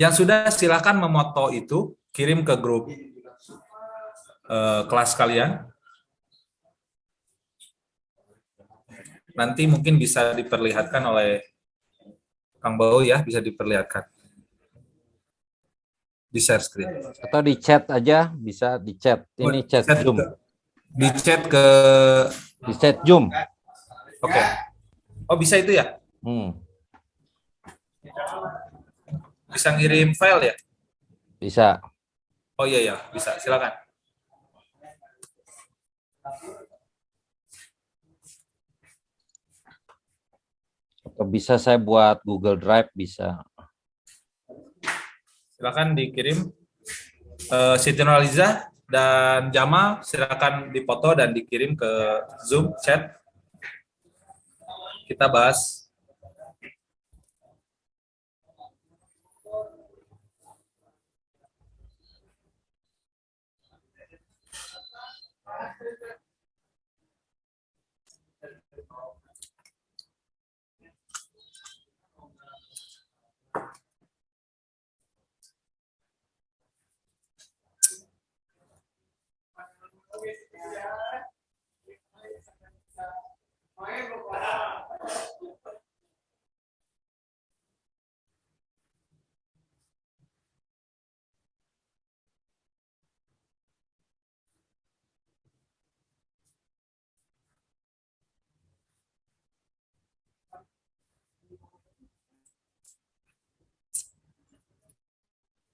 Yang sudah silakan memoto itu, kirim ke grup kelas kalian. Nanti mungkin bisa diperlihatkan oleh Kang Bau ya, bisa diperlihatkan di share screen. Atau di chat aja, bisa di chat. Ini chat Zoom. Di chat ke... Di chat Zoom. Oke. Oh, bisa itu ya? Bisa ngirim file ya? Bisa. Oh iya ya, bisa. Silakan. Atau bisa saya buat Google Drive, bisa. Silakan dikirim. Siti Nurhaliza dan Jamal silakan dipoto dan dikirim ke Zoom chat. Kita bahas.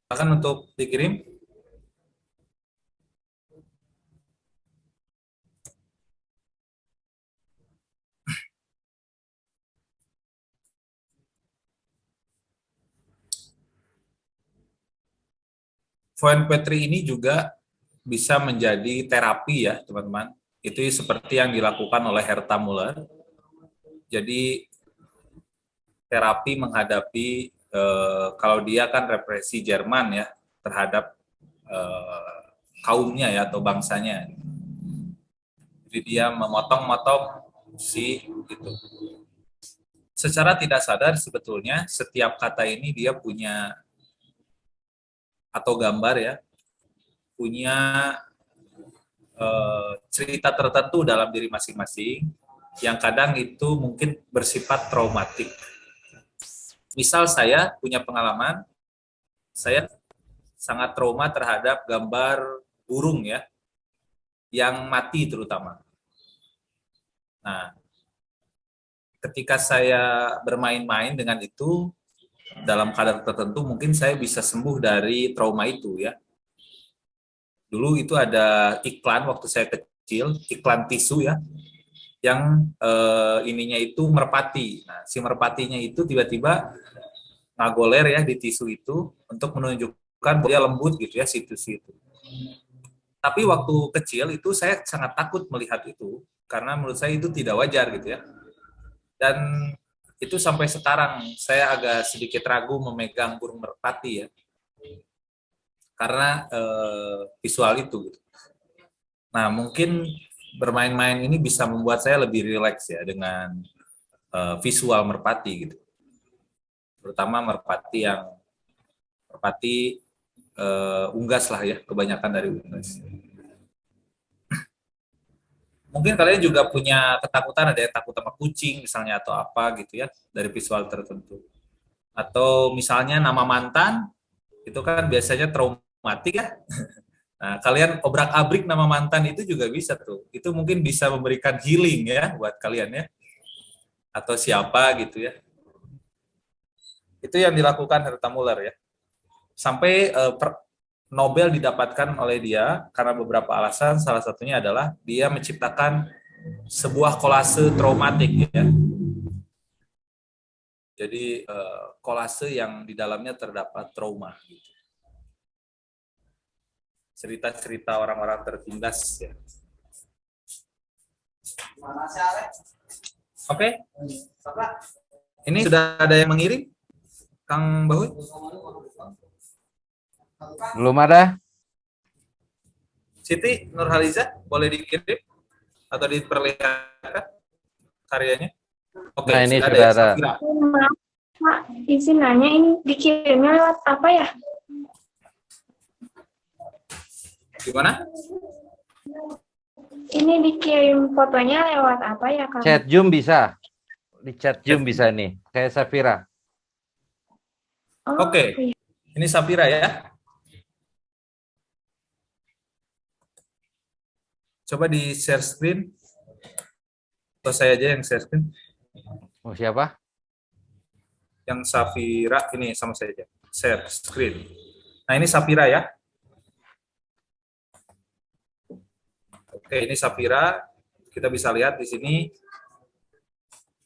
Silakan untuk dikirim. Poin Petri ini juga bisa menjadi terapi ya, teman-teman. Itu seperti yang dilakukan oleh Herta Muller. Jadi terapi menghadapi kalau dia kan represi Jerman ya terhadap kaumnya ya atau bangsanya. Jadi dia memotong-motong si itu. Secara tidak sadar sebetulnya setiap kata ini dia punya atau gambar ya, punya cerita tertentu dalam diri masing-masing yang kadang itu mungkin bersifat traumatik. Misal saya punya pengalaman, saya sangat trauma terhadap gambar burung ya, yang mati terutama. Nah, ketika saya bermain-main dengan itu, dalam kadar tertentu mungkin saya bisa sembuh dari trauma itu ya. Dulu itu ada iklan waktu saya kecil, iklan tisu ya, yang ininya itu merpati. Nah, si merpatinya itu tiba-tiba ngagoler ya di tisu itu untuk menunjukkan bahwa dia lembut gitu ya si tisu itu. Tapi waktu kecil itu saya sangat takut melihat itu karena menurut saya itu tidak wajar gitu ya. Dan itu sampai sekarang saya agak sedikit ragu memegang burung merpati ya, karena visual itu. Gitu. Nah, mungkin bermain-main ini bisa membuat saya lebih rileks ya dengan visual merpati gitu. Terutama merpati unggas lah ya, kebanyakan dari unggas. Mungkin kalian juga punya ketakutan, ada yang takut sama kucing misalnya atau apa gitu ya, dari visual tertentu. Atau misalnya nama mantan, itu kan biasanya traumatik ya. Nah, kalian obrak-abrik nama mantan itu juga bisa tuh. Itu mungkin bisa memberikan healing ya buat kalian ya. Atau siapa gitu ya. Itu yang dilakukan Herta Muller ya. Sampai Nobel didapatkan oleh dia karena beberapa alasan, salah satunya adalah dia menciptakan sebuah kolase traumatik ya. Jadi kolase yang di dalamnya terdapat trauma. Gitu. Cerita-cerita orang-orang tertindas ya. Oke. Ini sudah ada yang mengirim? Kang Bahuy? Belum ada? Siti Nurhaliza, boleh dikirim atau diperlihatkan karyanya? Oke, Nah, ini sudah sudah ya, ada. Safira. Maaf, Pak, izin nanya ini dikirimnya lewat apa ya? Gimana? Ini dikirim fotonya lewat apa ya, Kang? Chat Zoom bisa. Di chat Zoom bisa nih. Kayak Safira. Oh, Oke. iya. Ini Safira ya. Coba di share screen. Atau saya aja yang share screen. Oh, siapa? Yang Safira, ini sama saya aja. Share screen. Nah, ini Safira ya. Oke, ini Safira. Kita bisa lihat di sini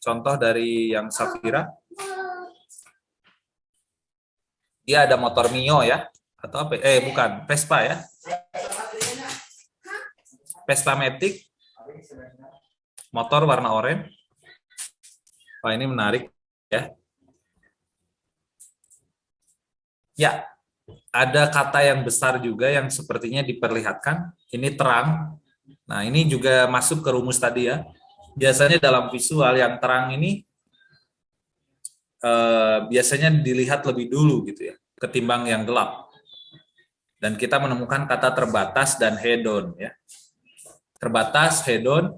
contoh dari yang Safira. Dia ada motor Mio ya. Atau apa? Bukan, Vespa ya. Vespa Matic. Motor warna oranye. Wah, ini menarik ya. Ya, ada kata yang besar juga yang sepertinya diperlihatkan. Ini terang. Nah, ini juga masuk ke rumus tadi ya. Biasanya dalam visual yang terang ini biasanya dilihat lebih dulu gitu ya, ketimbang yang gelap. Dan kita menemukan kata terbatas dan hedon ya. Terbatas, hedon,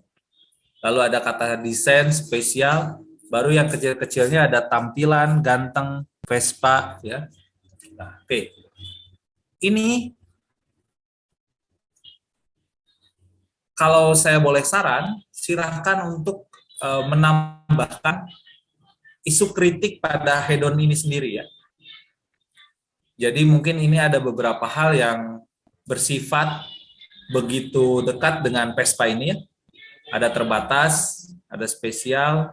lalu ada kata desain, spesial, baru yang kecil-kecilnya ada tampilan, ganteng, Vespa ya. Nah, oke. Ini kalau saya boleh saran, silahkan untuk menambahkan isu kritik pada hedon ini sendiri ya. Jadi mungkin ini ada beberapa hal yang bersifat begitu dekat dengan Vespa ini ya. Ada terbatas, ada spesial.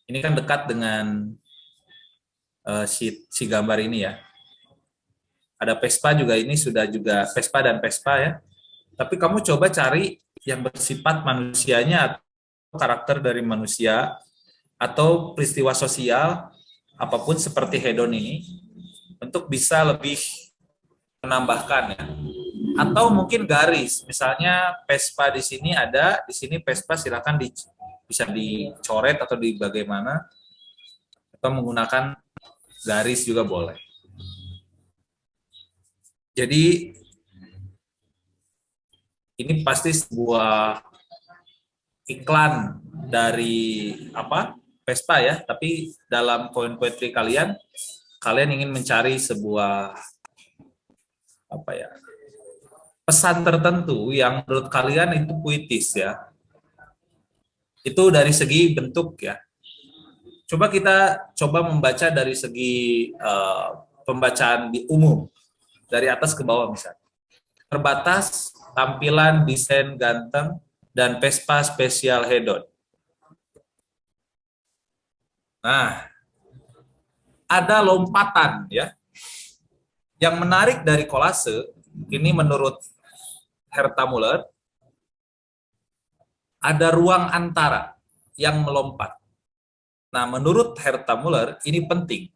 Ini kan dekat dengan si gambar ini ya. Ada Vespa juga, ini sudah juga Vespa dan Vespa ya. Tapi kamu coba cari yang bersifat manusianya atau karakter dari manusia atau peristiwa sosial apapun seperti hedon ini untuk bisa lebih menambahkan ya. Atau mungkin garis, misalnya Vespa di sini ada, di sini Vespa silakan bisa dicoret atau di bagaimana, atau menggunakan garis juga boleh. Jadi ini pasti sebuah iklan dari Vespa ya, tapi dalam poin poetry kalian ingin mencari sebuah pesan tertentu yang menurut kalian itu puitis ya. Itu dari segi bentuk ya. Kita coba membaca dari segi pembacaan di umum, dari atas ke bawah misalnya. Terbatas, tampilan, desain ganteng, dan Vespa spesial hedon. Nah, ada lompatan ya. Yang menarik dari kolase, ini menurut Herta Muller, ada ruang antara yang melompat. Nah, menurut Herta Müller ini penting.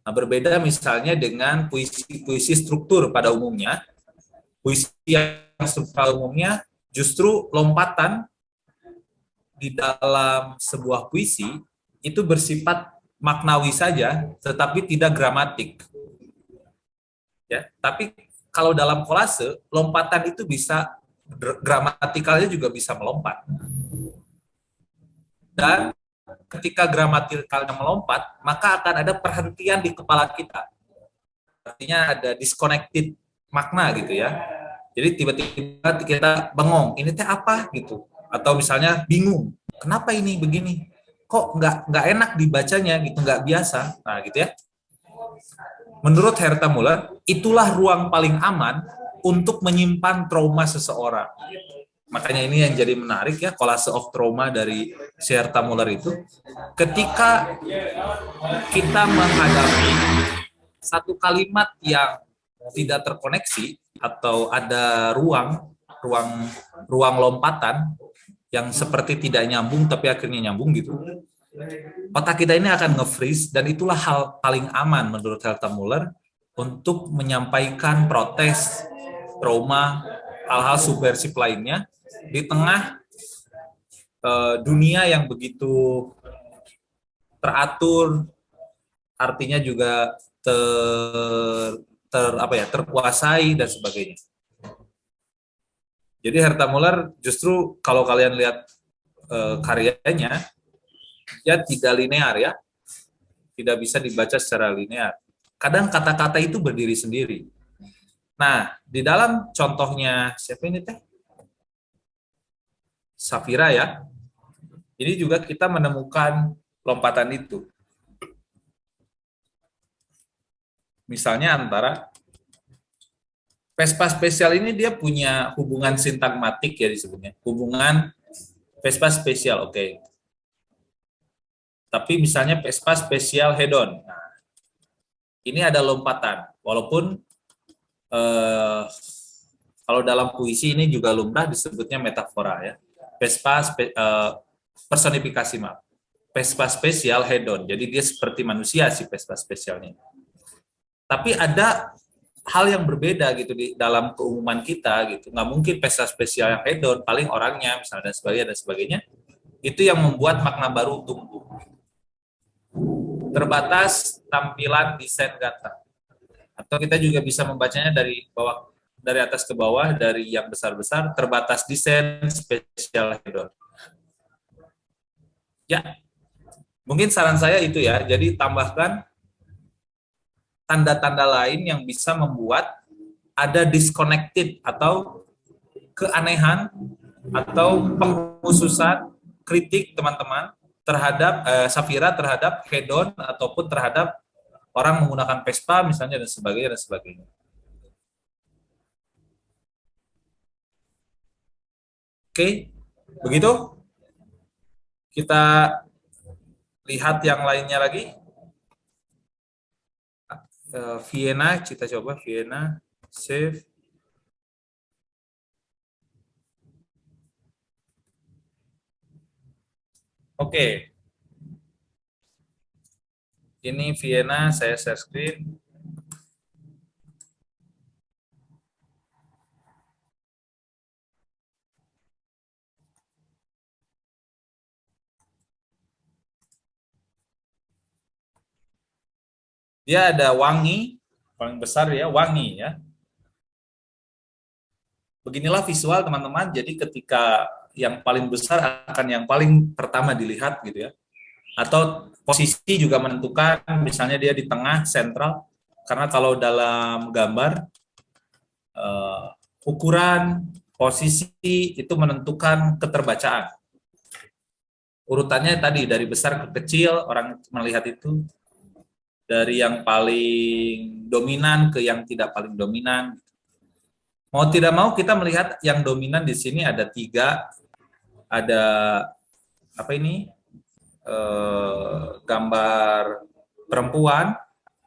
Nah, berbeda misalnya dengan puisi struktur pada umumnya. Puisi yang struktur pada umumnya justru lompatan di dalam sebuah puisi itu bersifat maknawi saja, tetapi tidak gramatik. Ya, tapi kalau dalam kolase, lompatan itu bisa gramatikalnya juga bisa melompat. Dan ketika gramatikalnya melompat, maka akan ada perhentian di kepala kita. Artinya ada disconnected makna gitu ya. Jadi tiba-tiba kita bengong, ini teh apa gitu. Atau misalnya bingung, kenapa ini begini? Kok nggak enak dibacanya gitu, nggak biasa. Nah gitu ya. Menurut Herta Müller, itulah ruang paling aman untuk menyimpan trauma seseorang. Makanya ini yang jadi menarik ya, kolase of trauma dari Herta Müller itu. Ketika kita menghadapi satu kalimat yang tidak terkoneksi atau ada ruang lompatan yang seperti tidak nyambung tapi akhirnya nyambung gitu, otak kita ini akan nge-freeze, dan itulah hal paling aman menurut Herta Müller untuk menyampaikan protes, trauma, hal-hal subversif lainnya di tengah dunia yang begitu teratur, artinya juga terkuasai dan sebagainya. Jadi Herta Müller justru kalau kalian lihat karyanya, dia tidak linear ya, tidak bisa dibaca secara linear. Kadang kata-kata itu berdiri sendiri. Nah, di dalam contohnya siapa ini teh? Safira ya. Ini juga kita menemukan lompatan itu. Misalnya antara Vespa spesial ini dia punya hubungan sintagmatik ya disebutnya. Hubungan Vespa spesial, oke. Tapi misalnya Vespa spesial hedon. Nah, ini ada lompatan. Walaupun kalau dalam puisi ini juga lumrah disebutnya metafora ya. Vespa personifikasi maaf. Vespa spesial hedon. Jadi dia seperti manusia si Vespa spesialnya. Tapi ada hal yang berbeda gitu di dalam keumuman kita gitu. Nggak mungkin Vespa spesial yang hedon, paling orangnya misalnya dan sebagainya. Itu yang membuat makna baru tumbuh. Terbatas tampilan desain gata. Atau kita juga bisa membacanya dari bawah, dari atas ke bawah, dari yang besar-besar, terbatas desain spesial hedon. Ya, mungkin saran saya itu ya, jadi tambahkan tanda-tanda lain yang bisa membuat ada disconnected atau keanehan atau pengkhususan kritik teman-teman terhadap Safira terhadap hedon ataupun terhadap orang menggunakan Vespa misalnya dan sebagainya. Oke, begitu. Kita lihat yang lainnya lagi. Vienna, kita coba Vienna, save. Oke. Ini Vienna, saya share screen. Dia ada wangi, paling besar ya, wangi ya. Beginilah visual teman-teman, jadi ketika yang paling besar akan yang paling pertama dilihat gitu ya. Atau posisi juga menentukan, misalnya dia di tengah, sentral, karena kalau dalam gambar, ukuran, posisi itu menentukan keterbacaan. Urutannya tadi, dari besar ke kecil, orang melihat itu, dari yang paling dominan ke yang tidak paling dominan. Mau tidak mau kita melihat yang dominan di sini ada 3, ada apa ini? Gambar perempuan,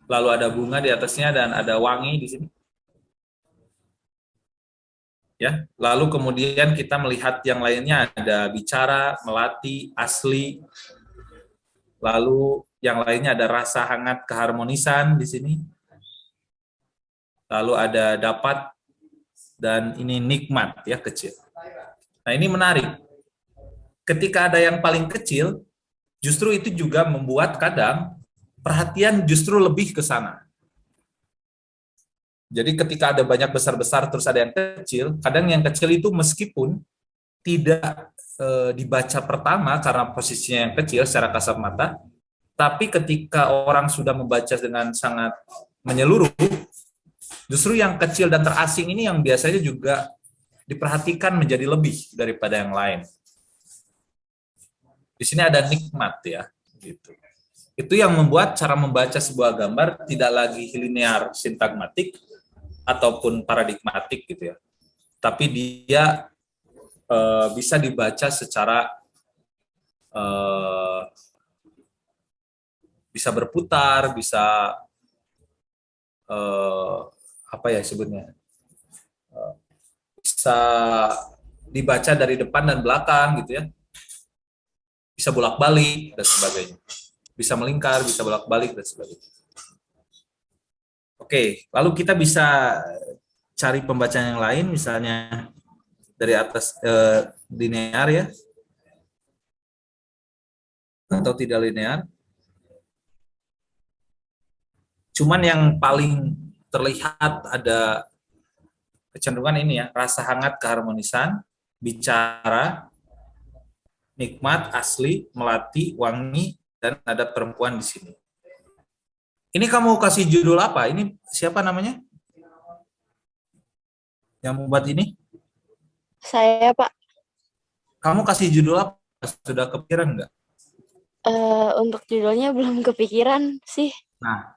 lalu ada bunga di atasnya dan ada wangi di sini. Ya, lalu kemudian kita melihat yang lainnya ada bicara, melati, asli. Lalu yang lainnya ada rasa hangat keharmonisan di sini. Lalu ada dapat, dan ini nikmat ya, kecil. Nah, ini menarik. Ketika ada yang paling kecil, justru itu juga membuat kadang perhatian justru lebih ke sana. Jadi ketika ada banyak besar-besar terus ada yang kecil, kadang yang kecil itu meskipun tidak dibaca pertama karena posisinya yang kecil secara kasat mata, tapi ketika orang sudah membaca dengan sangat menyeluruh, justru yang kecil dan terasing ini yang biasanya juga diperhatikan menjadi lebih daripada yang lain. Di sini ada nikmat ya, gitu. Itu yang membuat cara membaca sebuah gambar tidak lagi linear sintagmatik ataupun paradigmatik gitu ya, tapi dia bisa dibaca secara bisa berputar, bisa apa ya sebutnya, bisa dibaca dari depan dan belakang gitu ya, bisa bolak-balik dan sebagainya, bisa melingkar, bisa bolak-balik dan sebagainya. Oke, lalu kita bisa cari pembacaan yang lain, misalnya dari atas linear ya, atau tidak linear. Cuman yang paling terlihat ada kecenderungan ini ya, rasa hangat keharmonisan, bicara, nikmat, asli, melati, wangi, dan ada perempuan di sini. Ini kamu kasih judul apa? Ini siapa namanya? Yang membuat ini? Saya, Pak. Kamu kasih judul apa? Sudah kepikiran nggak? Untuk judulnya belum kepikiran sih. Nah,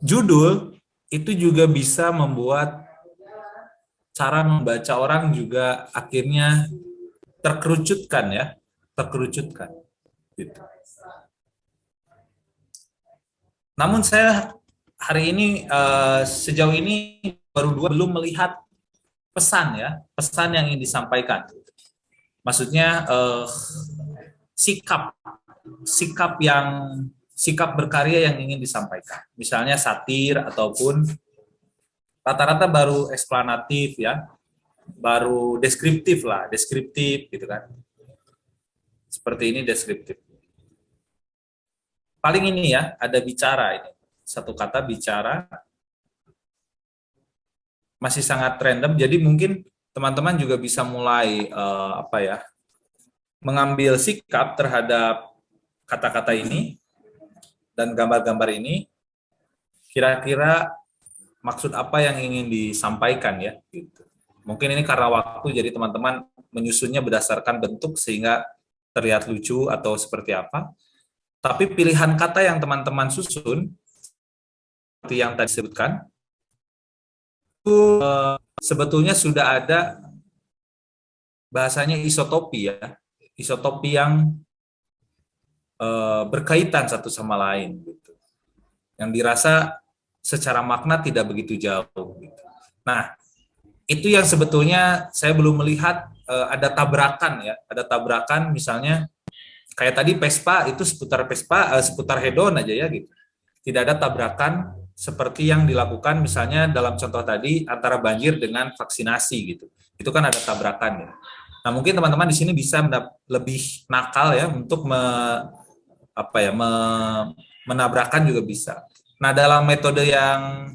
judul itu juga bisa membuat cara membaca orang juga akhirnya terkerucutkan ya, terkerucutkan. Gitu. Namun saya hari ini sejauh ini belum melihat pesan ya, pesan yang ingin disampaikan. Maksudnya sikap berkarya yang ingin disampaikan. Misalnya satir ataupun rata-rata baru eksplanatif ya, baru deskriptif lah, deskriptif gitu kan. Seperti ini deskriptif. Paling ini ya, ada bicara ini. Satu kata bicara. Masih sangat random, jadi mungkin teman-teman juga bisa mulai mengambil sikap terhadap kata-kata ini dan gambar-gambar ini. Kira-kira maksud apa yang ingin disampaikan ya gitu. Mungkin ini karena waktu, jadi teman-teman menyusunnya berdasarkan bentuk sehingga terlihat lucu atau seperti apa. Tapi pilihan kata yang teman-teman susun seperti yang tadi disebutkan itu sebetulnya sudah ada bahasanya isotopi ya, isotopi yang berkaitan satu sama lain gitu. Yang dirasa secara makna tidak begitu jauh gitu. Nah, itu yang sebetulnya saya belum melihat ada tabrakan ya, ada tabrakan misalnya kayak tadi Vespa itu seputar Vespa, seputar hedon aja ya gitu. Tidak ada tabrakan seperti yang dilakukan misalnya dalam contoh tadi antara banjir dengan vaksinasi gitu. Itu kan ada tabrakan ya. Nah, mungkin teman-teman di sini bisa lebih nakal ya untuk menabrakkan juga bisa. Nah, dalam metode yang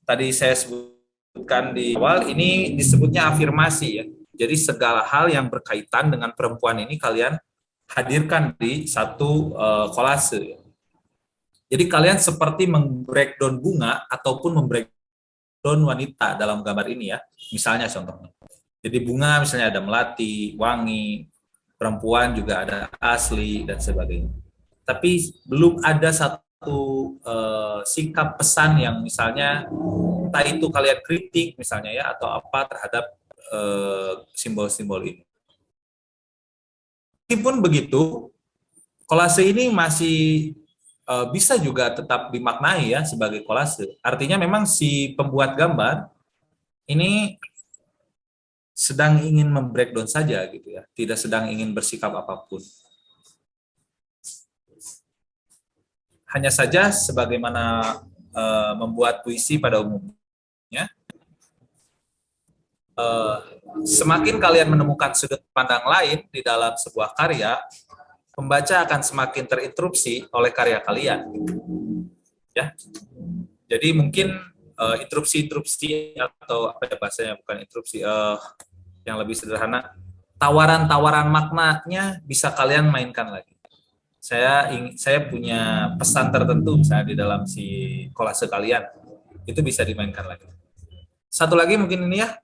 tadi saya sebutkan di awal ini disebutnya afirmasi ya. Jadi segala hal yang berkaitan dengan perempuan ini kalian hadirkan di satu kolase. Jadi kalian seperti membreakdown bunga ataupun membreakdown wanita dalam gambar ini ya. Misalnya contohnya. Jadi bunga misalnya ada melati, wangi, perempuan juga ada asli dan sebagainya. Tapi belum ada satu sikap pesan yang misalnya entah itu kalian kritik misalnya ya atau apa terhadap simbol-simbol ini. Meskipun begitu, kolase ini masih bisa juga tetap dimaknai ya sebagai kolase. Artinya memang si pembuat gambar ini sedang ingin membreakdown saja gitu ya, tidak sedang ingin bersikap apapun. Hanya saja sebagaimana membuat puisi pada umumnya, semakin kalian menemukan sudut pandang lain di dalam sebuah karya, pembaca akan semakin terinterupsi oleh karya kalian. Ya, jadi mungkin interupsi atau apa ya bahasanya, bukan interupsi, yang lebih sederhana, tawaran-tawaran maknanya bisa kalian mainkan lagi. Saya punya pesan tertentu misalnya di dalam si kolase kalian, itu bisa dimainkan lagi. Satu lagi mungkin ini ya.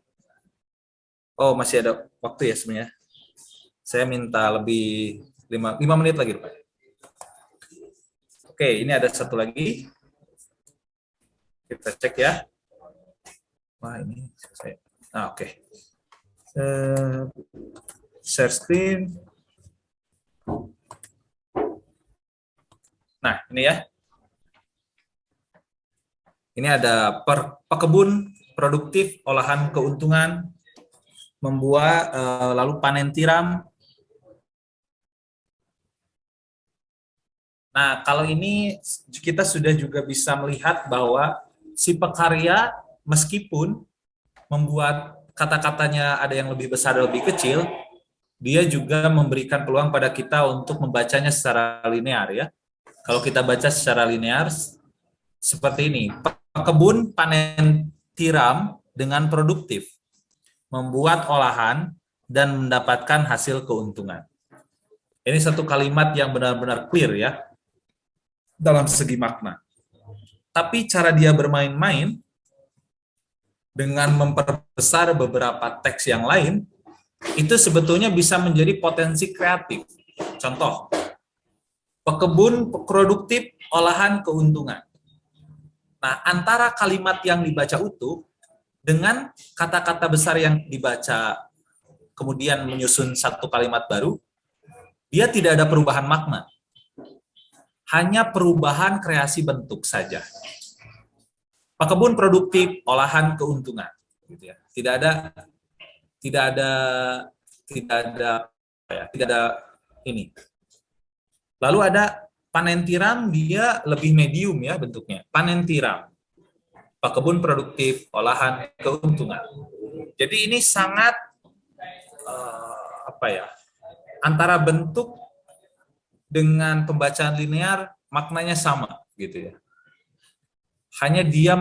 Oh, masih ada waktu ya sebenarnya. Saya minta lebih 5 menit lagi, Pak. Oke, ini ada satu lagi. Kita cek ya. Wah, ini saya. Oke. Share screen. Nah, ini ya. Ini ada pekebun produktif olahan keuntungan, membuat lalu panen tiram. Nah, kalau ini kita sudah juga bisa melihat bahwa si pekarya meskipun membuat kata-katanya ada yang lebih besar dan lebih kecil, dia juga memberikan peluang pada kita untuk membacanya secara linear ya. Kalau kita baca secara linear seperti ini, pekebun panen tiram dengan produktif, membuat olahan dan mendapatkan hasil keuntungan. Ini satu kalimat yang benar-benar clear ya dalam segi makna. Tapi cara dia bermain-main dengan memperbesar beberapa teks yang lain, itu sebetulnya bisa menjadi potensi kreatif. Contoh, pekebun produktif olahan keuntungan. Nah, antara kalimat yang dibaca utuh dengan kata-kata besar yang dibaca kemudian menyusun satu kalimat baru, dia tidak ada perubahan makna. Hanya perubahan kreasi bentuk saja. Pekebun produktif olahan keuntungan, gitu ya. Tidak ada ini. Lalu ada panen tiram, dia lebih medium ya bentuknya. Panen tiram, pekebun produktif olahan keuntungan. Jadi ini sangat antara bentuk dengan pembacaan linear maknanya sama gitu ya. Hanya dia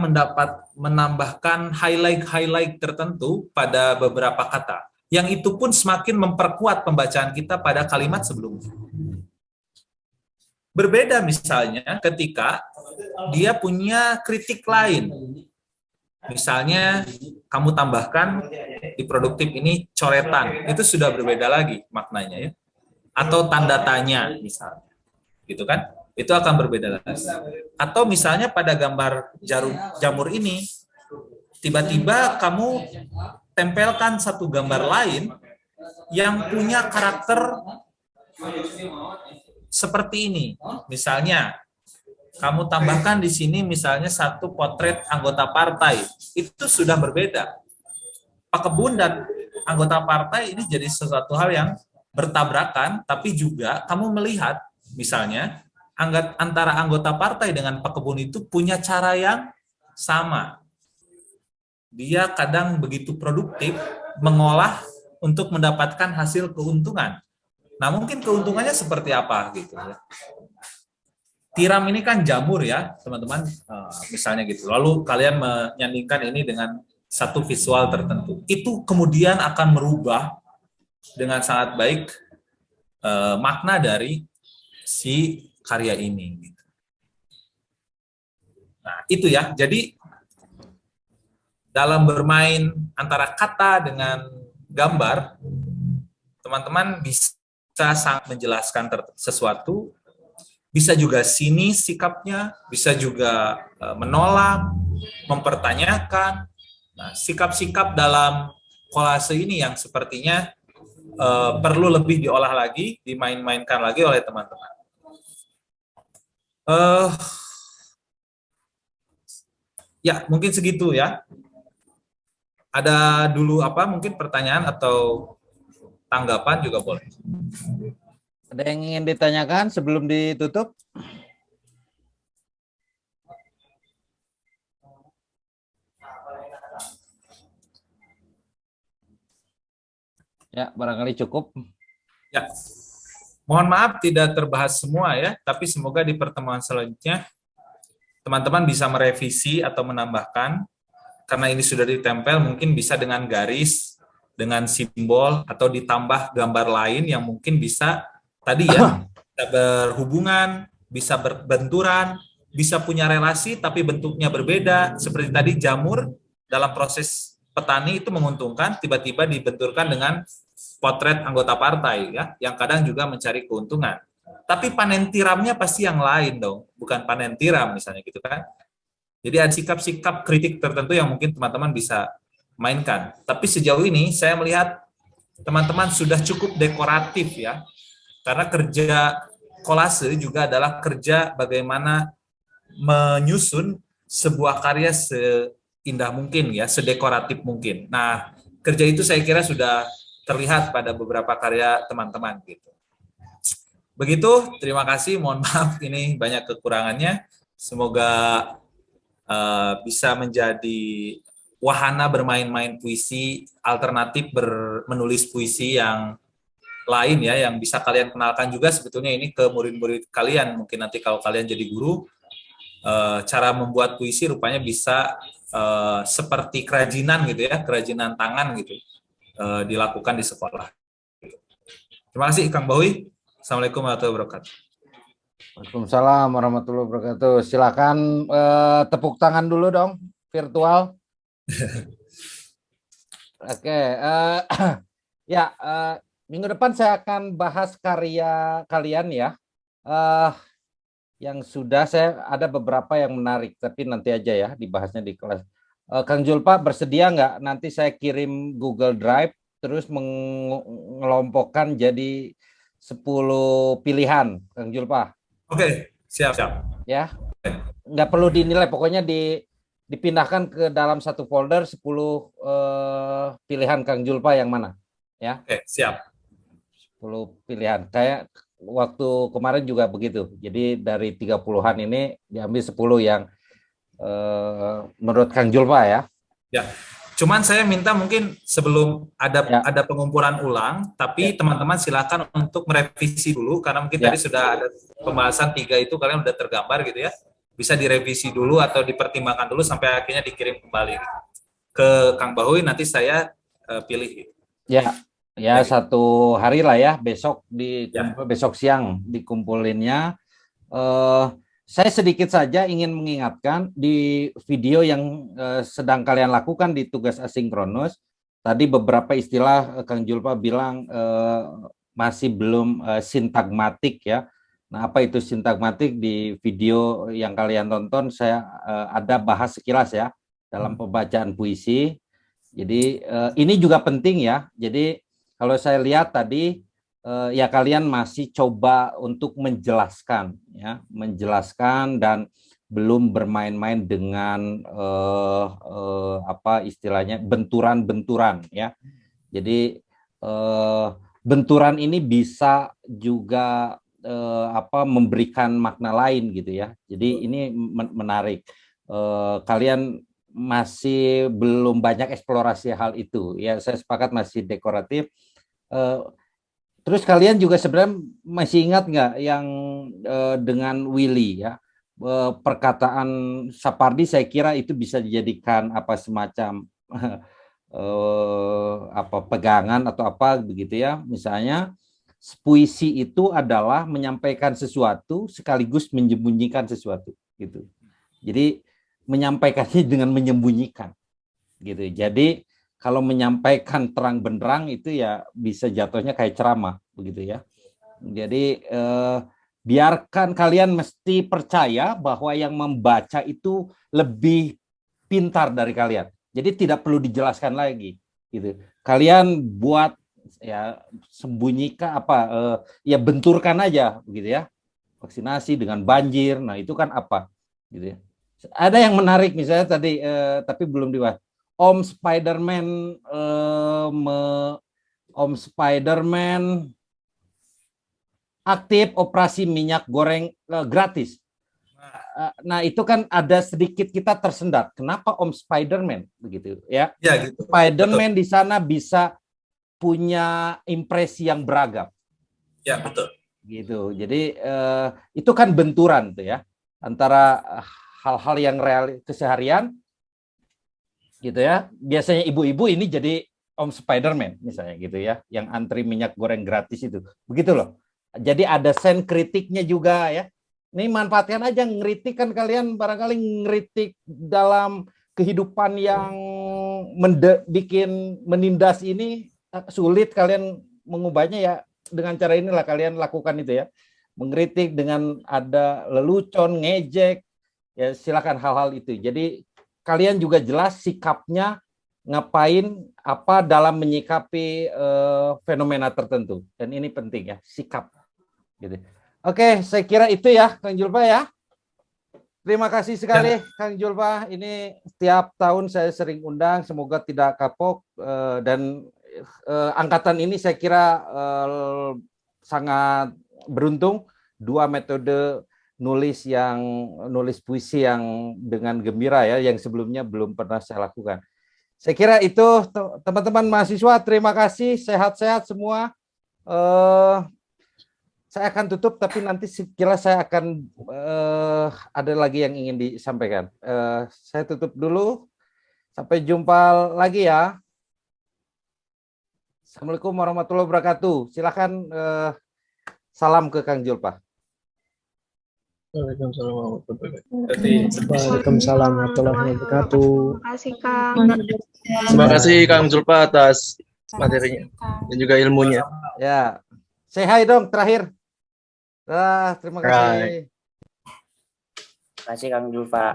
menambahkan highlight tertentu pada beberapa kata. Yang itu pun semakin memperkuat pembacaan kita pada kalimat sebelumnya. Berbeda misalnya ketika dia punya kritik lain. Misalnya kamu tambahkan di produktif ini coretan, itu sudah berbeda lagi maknanya ya. Atau tanda tanya misalnya. Gitu kan? Itu akan berbeda lagi. Atau misalnya pada gambar jamur ini, tiba-tiba kamu tempelkan satu gambar lain yang punya karakter seperti ini. Misalnya, kamu tambahkan di sini misalnya satu potret anggota partai. Itu sudah berbeda. Pekebun dan anggota partai ini jadi sesuatu hal yang bertabrakan, tapi juga kamu melihat misalnya antara anggota partai dengan pekebun itu punya cara yang sama. Dia kadang begitu produktif mengolah untuk mendapatkan hasil keuntungan. Nah, mungkin keuntungannya seperti apa gitu ya. Tiram ini kan jamur ya, teman-teman, misalnya gitu. Lalu kalian menyandingkan ini dengan satu visual tertentu. Itu kemudian akan merubah dengan sangat baik makna dari si karya ini. Nah, itu ya. Jadi dalam bermain antara kata dengan gambar, teman-teman bisa sangat menjelaskan sesuatu, bisa juga sinis sikapnya, bisa juga menolak, mempertanyakan. Nah, sikap-sikap dalam kolase ini yang sepertinya perlu lebih diolah lagi, dimain-mainkan lagi oleh teman-teman. Ya, mungkin segitu ya. Ada dulu mungkin pertanyaan atau tanggapan juga boleh. Ada yang ingin ditanyakan sebelum ditutup? Ya, barangkali cukup. Ya. Mohon maaf tidak terbahas semua ya, tapi semoga di pertemuan selanjutnya teman-teman bisa merevisi atau menambahkan, karena ini sudah ditempel, mungkin bisa dengan garis, dengan simbol, atau ditambah gambar lain yang mungkin bisa tadi ya, bisa berhubungan, bisa berbenturan, bisa punya relasi tapi bentuknya berbeda, seperti tadi jamur dalam proses petani itu menguntungkan, tiba-tiba dibenturkan dengan potret anggota partai ya, yang kadang juga mencari keuntungan. Tapi panen tiramnya pasti yang lain dong, bukan panen tiram misalnya gitu kan. Jadi ada sikap-sikap kritik tertentu yang mungkin teman-teman bisa mainkan. Tapi sejauh ini saya melihat teman-teman sudah cukup dekoratif ya. Karena kerja kolase juga adalah kerja bagaimana menyusun sebuah karya seindah mungkin ya, sedekoratif mungkin. Nah, kerja itu saya kira sudah terlihat pada beberapa karya teman-teman gitu. Begitu, terima kasih. Mohon maaf ini banyak kekurangannya. Semoga bisa menjadi wahana bermain-main puisi alternatif, menulis puisi yang lain ya, yang bisa kalian kenalkan juga sebetulnya ini ke murid-murid kalian. Mungkin nanti kalau kalian jadi guru, cara membuat puisi rupanya bisa seperti kerajinan gitu ya, kerajinan tangan gitu, dilakukan di sekolah. Terima kasih Kang Bahui. Assalamualaikum warahmatullahi wabarakatuh. Waalaikumsalam warahmatullahi wabarakatuh. Silakan tepuk tangan dulu dong, virtual. Oke, ya minggu depan saya akan bahas karya kalian ya. Yang sudah saya ada beberapa yang menarik, tapi nanti aja ya dibahasnya di kelas. Kang Julpa bersedia nggak? Nanti saya kirim Google Drive, terus mengelompokkan jadi 10 pilihan, Kang Julpa. Oke, siap. Ya, nggak perlu dinilai, pokoknya dipindahkan ke dalam satu folder 10 pilihan Kang Julpa yang mana? Ya. Oke, siap. 10 pilihan. Kayak waktu kemarin juga begitu. Jadi dari 30-an ini diambil 10 yang menurut Kang Julpa ya. Ya. Cuman saya minta mungkin sebelum ada pengumpulan ulang, tapi teman-teman silakan untuk merevisi dulu karena mungkin tadi sudah ada pembahasan 3 itu kalian udah tergambar gitu ya. Bisa direvisi dulu atau dipertimbangkan dulu sampai akhirnya dikirim kembali ke Kang Bahui, nanti saya pilih. Ya, satu hari lah ya, besok besok siang dikumpulinnya. Saya sedikit saja ingin mengingatkan di video yang sedang kalian lakukan di tugas asinkronus, tadi beberapa istilah Kang Julpa bilang masih belum sintagmatik ya. Nah, apa itu sintagmatik? Di video yang kalian tonton saya ada bahas sekilas ya dalam pembacaan puisi. Jadi ini juga penting ya. Jadi kalau saya lihat tadi ya kalian masih coba untuk menjelaskan dan belum bermain-main dengan apa istilahnya benturan-benturan ya. Jadi benturan ini bisa juga memberikan makna lain gitu ya. Jadi ini menarik. Kalian masih belum banyak eksplorasi hal itu ya. Saya sepakat masih dekoratif. Terus kalian juga sebenarnya masih ingat nggak yang dengan Willy ya, perkataan Sapardi saya kira itu bisa dijadikan apa semacam apa pegangan atau apa begitu ya. Misalnya puisi itu adalah menyampaikan sesuatu sekaligus menyembunyikan sesuatu gitu. Jadi menyampaikannya dengan menyembunyikan gitu. Jadi kalau menyampaikan terang benderang itu ya bisa jatuhnya kayak ceramah begitu ya. Jadi biarkan kalian mesti percaya bahwa yang membaca itu lebih pintar dari kalian. Jadi tidak perlu dijelaskan lagi gitu. Kalian buat ya sembunyikan apa ya benturkan aja begitu ya. Vaksinasi dengan banjir. Nah, itu kan apa gitu ya. Ada yang menarik misalnya tadi tapi belum dibahas. Om Spiderman aktif operasi minyak goreng gratis. Nah, itu kan ada sedikit kita tersendat. Kenapa Om Spiderman begitu ya? Ya gitu. Spiderman di sana bisa punya impresi yang beragam. Ya, betul. Gitu. Jadi itu kan benturan tuh ya antara hal-hal yang real keseharian gitu ya. Biasanya ibu-ibu ini jadi Om Spider-Man misalnya gitu ya, yang antri minyak goreng gratis itu. Begitu loh. Jadi ada sen kritiknya juga ya. Ini manfaatkan aja, ngeritik kan kalian barangkali ngeritik dalam kehidupan yang bikin menindas ini sulit kalian mengubahnya ya. Dengan cara inilah kalian lakukan itu ya, mengkritik dengan ada lelucon, ngejek, ya silakan hal-hal itu. Jadi kalian juga jelas sikapnya ngapain apa dalam menyikapi fenomena tertentu, dan ini penting ya, sikap. Gitu. Oke, saya kira itu ya, Kang Julfa ya. Terima kasih sekali, Kang Julfa. Ini setiap tahun saya sering undang, semoga tidak kapok dan angkatan ini saya kira sangat beruntung, 2 metode nulis puisi yang dengan gembira ya, yang sebelumnya belum pernah saya lakukan. Saya kira itu teman-teman mahasiswa, terima kasih, sehat-sehat semua. Saya akan tutup, tapi nanti sekira saya akan ada lagi yang ingin disampaikan. Saya tutup dulu, sampai jumpa lagi ya. Assalamualaikum warahmatullahi wabarakatuh. Silakan salam ke Kang Julfa. Waalaikumsalam warahmatullahi wabarakatuh. Terima kasih, Kang. Terima kasih Kang Julfa atas materinya dan juga ilmunya. Ya, say hi dong terakhir. Terima kasih. Terima kasih Kang Julfa.